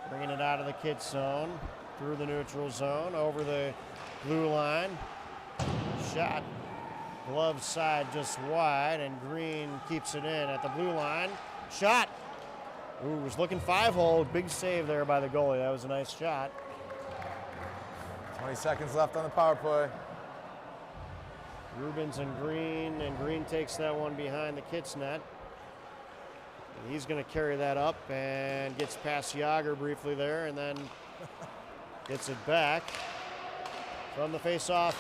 bringing it out of the kid zone, through the neutral zone, over the blue line. Shot, glove side just wide, and Green keeps it in at the blue line. Shot, ooh, was looking 5-hole, big save there by the goalie. That was a nice shot.
20 seconds left on the power play.
Rubens and Green takes that one behind the Kits net. And he's going to carry that up and gets past Yager briefly there, and then gets it back from the face-off,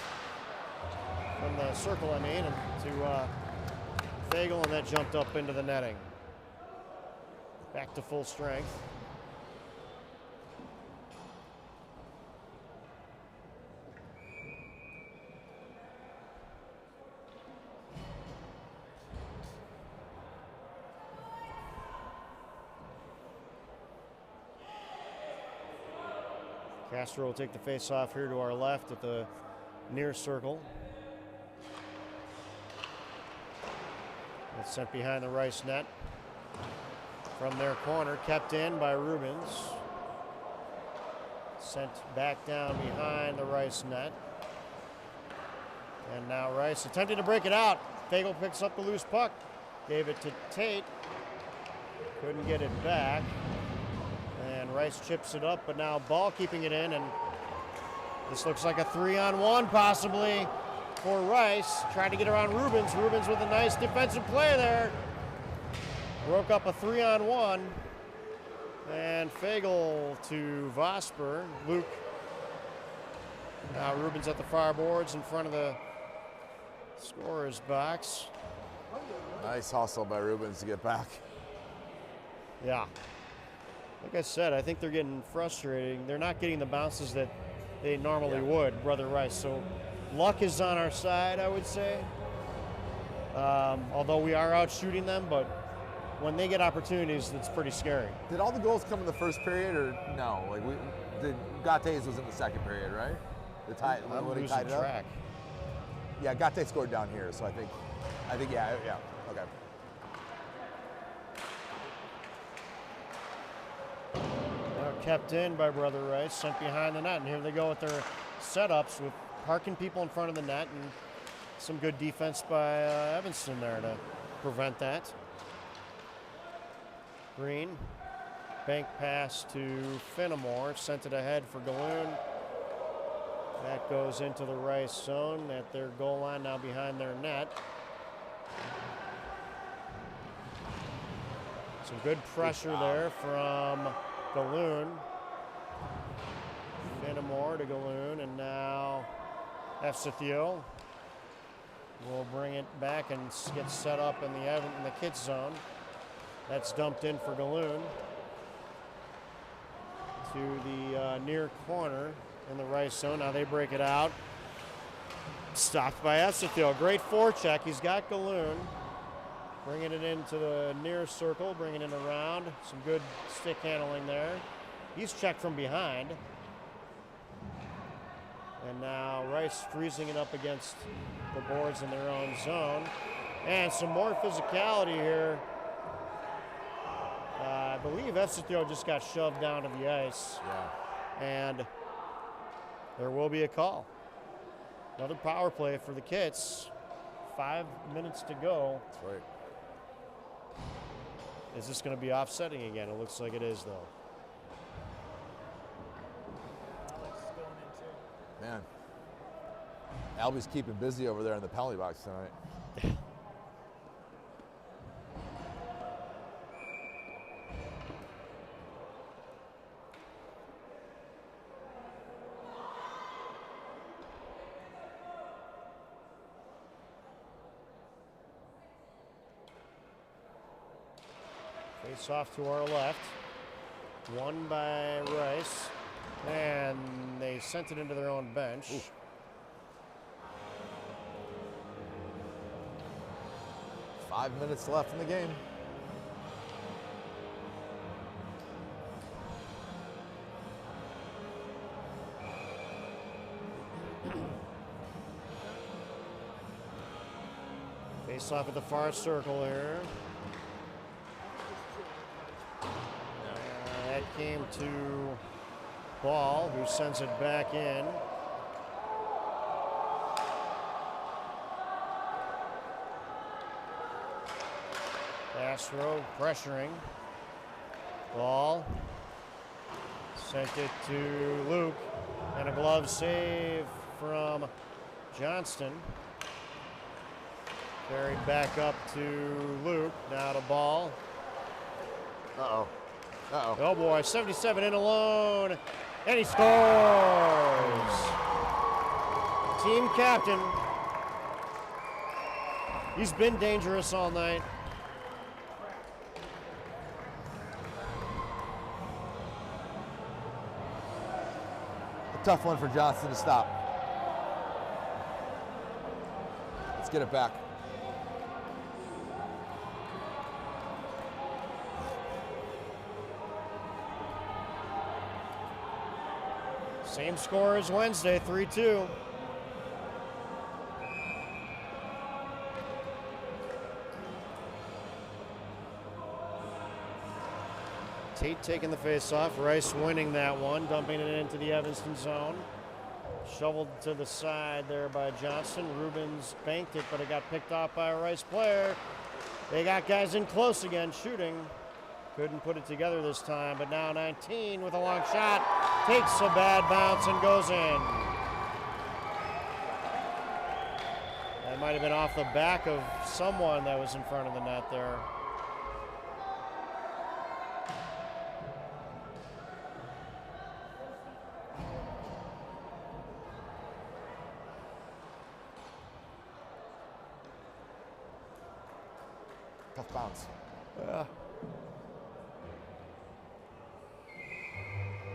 from the circle, I mean, to Fagel, and that jumped up into the netting. Back to full strength. Castro will take the face-off here to our left at the near circle. It's sent behind the Rice net. From their corner, kept in by Rubens. Sent back down behind the Rice net. And now Rice attempting to break it out. Fagel picks up the loose puck. Gave it to Tate. Couldn't get it back. And Rice chips it up, but now Ball keeping it in, and this looks like a 3-on-1 possibly. for Rice. Trying to get around Rubens. Rubens with a nice defensive play there. Broke up a 3-on-1. And Fagel to Vosper. Luke. Now Rubens at the far boards in front of the scorer's box.
Nice hustle by Rubens to get back.
Yeah. Like I said, I think they're getting frustrated. They're not getting the bounces that they normally would, Brother Rice. So luck is on our side, I would say. Although we are out shooting them, but when they get opportunities, it's pretty scary.
Did all the goals come in the first period or no? Like Gattes was in the second period, right? The tie
I'm
when he
losing
tied it up?
track.
Yeah, Gattes scored down here, so I think yeah, okay.
Now kept in by Brother Rice, sent behind the net, and here they go with their setups with parking people in front of the net and some good defense by Evanston there to prevent that. Green, bank pass to Finnemore, sent it ahead for Galoon. That goes into the Rice zone at their goal line, now behind their net. Some good pressure there from Galoon. Finnemore to Galoon, and now Efsithio will bring it back and get set up in the kids zone. That's dumped in for Galoon to the near corner in the Rice zone. Now they break it out. Stopped by Efsithio. Great forecheck. He's got Galoon. Bringing it into the near circle, bringing it around. Some good stick handling there. He's checked from behind. And now Rice freezing it up against the boards in their own zone. And some more physicality here. I believe Efsithio just got shoved down to the ice.
Yeah.
And there will be a call. Another power play for the Kits. 5 minutes to go.
That's right.
Is this going to be offsetting again? It looks like it is, though.
Man, Albie's keeping busy over there in the penalty box tonight.
Face off to our left. Won by Rice. And they sent it into their own bench.
Ooh. Five minutes left in the game.
Face off at the far circle here. That came to Ball, who sends it back in. Castro pressuring. Ball sent it to Luke, and a glove save from Johnston. Carried back up to Luke, now to Ball.
Uh-oh. Uh-oh.
Oh boy, 77 in alone, and he scores! Team captain. He's been dangerous all night.
A tough one for Johnson to stop. Let's get it back.
Same score as Wednesday, 3-2. Tate taking the face off. Rice winning that one, dumping it into the Evanston zone. Shoveled to the side there by Johnson. Rubens banked it, but it got picked off by a Rice player. They got guys in close again, shooting. Couldn't put it together this time, but now 19 with a long shot. Takes a bad bounce and goes in. That might have been off the back of someone that was in front of the net there.
Tough bounce.
Yeah.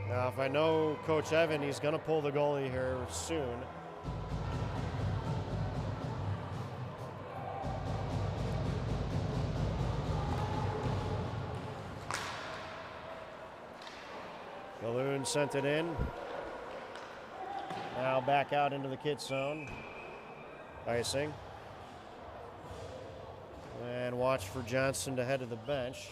Now, if I know Coach Evan, he's going to pull the goalie here soon. Balloon sent it in. Now back out into the kid zone. Icing. And watch for Johnson to head to the bench.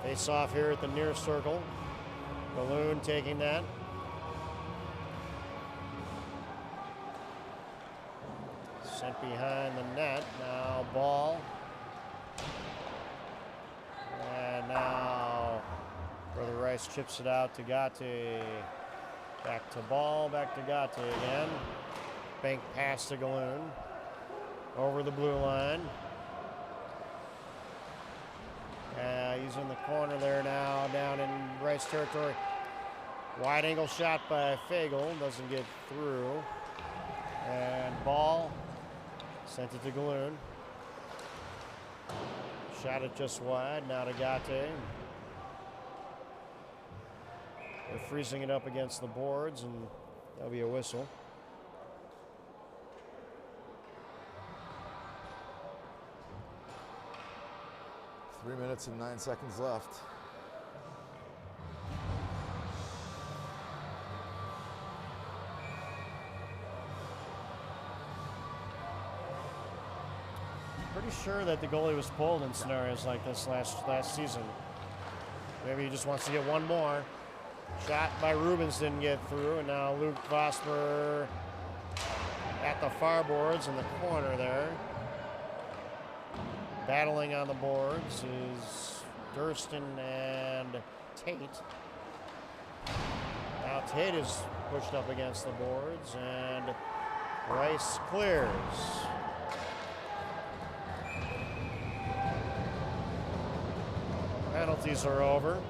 Face off here at the near circle. Balloon taking that. Sent behind the net. Now ball. And now Brother Rice chips it out to Gatti. Back to ball, back to Gatti again. Bank pass to Galoon. Over the blue line. He's in the corner there now, down in Rice territory. Wide angle shot by Fagel, doesn't get through. And ball, sent it to Galoon. Shot it just wide, now to Gatti. They're freezing it up against the boards, and that'll be a whistle.
Three minutes and 9 seconds left.
Pretty sure that the goalie was pulled in scenarios like this last season. Maybe he just wants to get one more. Shot by Rubens didn't get through, and now Luke Vosper at the far boards in the corner there. Battling on the boards is Durston and Tate. Now Tate is pushed up against the boards, and Rice clears. Penalties are over.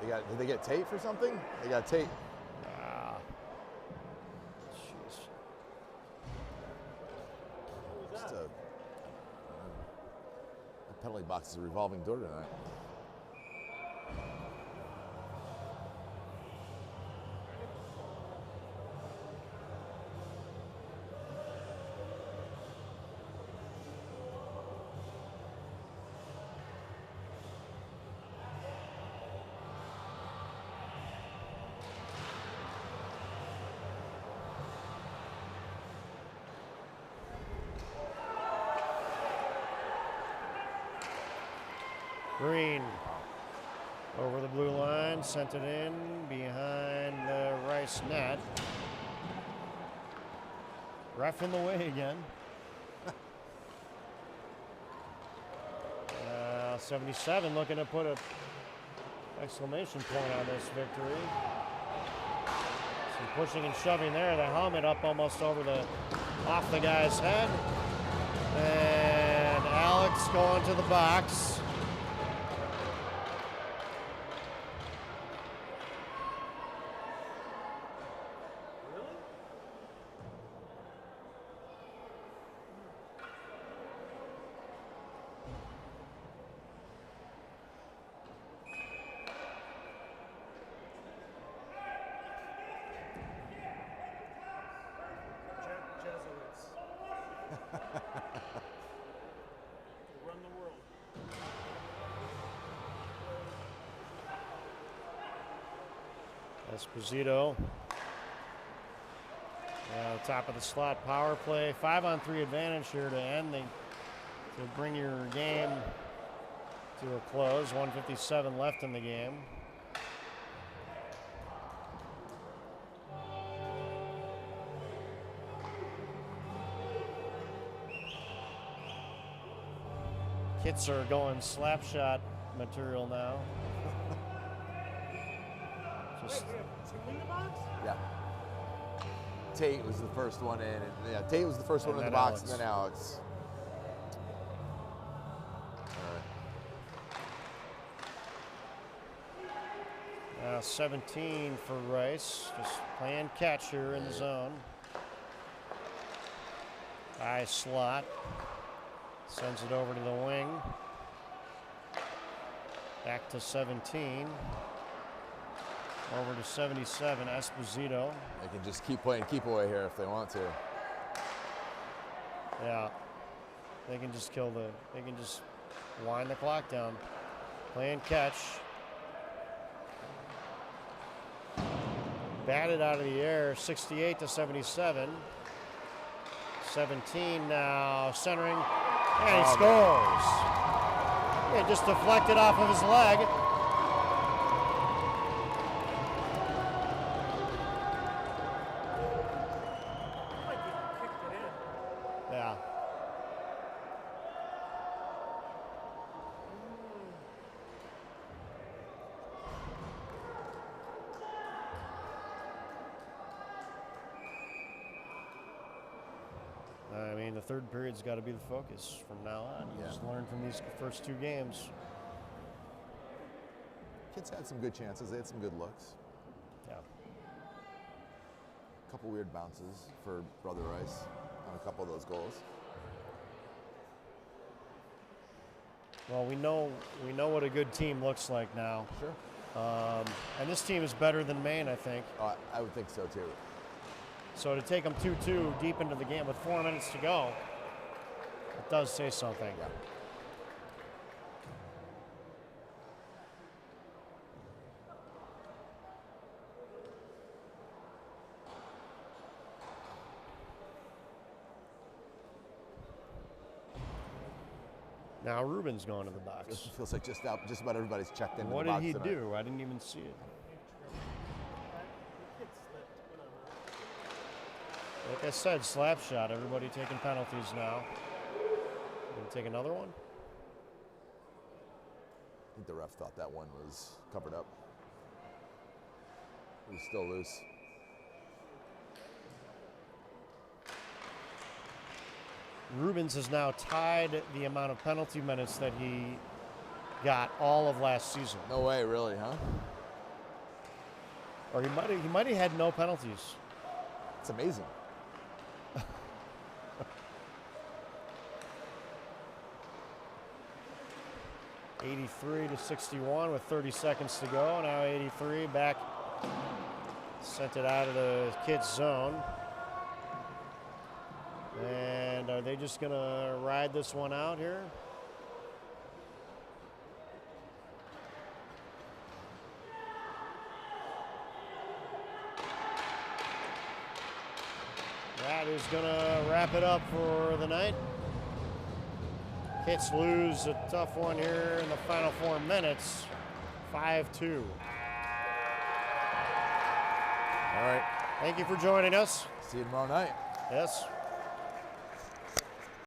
Did they get Tate for something? They got Tate. The penalty box is a revolving door tonight.
Green over the blue line, sent it in behind the Rice net. Ref in the way again. 77 looking to put an exclamation point on this victory. Some pushing and shoving there. The helmet up almost off the guy's head. And Alex going to the box.
Run the world.
Esposito. Top of the slot power play. 5-on-3 advantage here to bring your game to a close. 1:57 left in the game. Kits are going slap shot material now. Just
Wait, we have 2 in the box?
Yeah. Tate was the first one in. And, yeah, Tate was the first one in the
then
box,
Alex.
and then Alex. All right.
now 17 for Rice. Just playing catch here in the zone. High slot. Sends it over to the wing. Back to 17. Over to 77, Esposito.
They can just keep playing keep away here if they want to.
Yeah. They can just they can just wind the clock down. Playing catch. Batted out of the air, 68 to 77. 17 now, centering, and he scores. It just deflected off of his leg.
Like he kicked it in.
Yeah. I mean, the third period's got to be the focus from now on. You just learn from these first 2 games.
Kids had some good chances. They had some good looks.
Yeah.
A couple weird bounces for Brother Rice on a couple of those goals.
Well, we know what a good team looks like now.
Sure.
And this team is better than Maine, I think.
I would think so too.
So to take them 2-2 deep into the game with 4 minutes to go, it does say something.
Yeah.
Now Ruben's going to the box.
It feels like just about everybody's checked into
What
the
did
box
he
tonight.
do? I didn't even see it.
It slipped, whatever.
Like I said, slap shot. Everybody taking penalties now. Gonna take another one?
I think the ref thought that one was covered up. It was still loose.
Rubens has now tied the amount of penalty minutes that he got all of last season.
No way, really, huh?
Or he might have had no penalties.
It's amazing.
'83 to 61 with 30 seconds to go. Now 83 back, sent it out of the kids' zone. And are they just gonna ride this one out here? That is gonna wrap it up for the night. Kits lose a tough one here in the final 4 minutes, 5-2.
All right.
Thank you for joining us.
See you tomorrow night.
Yes.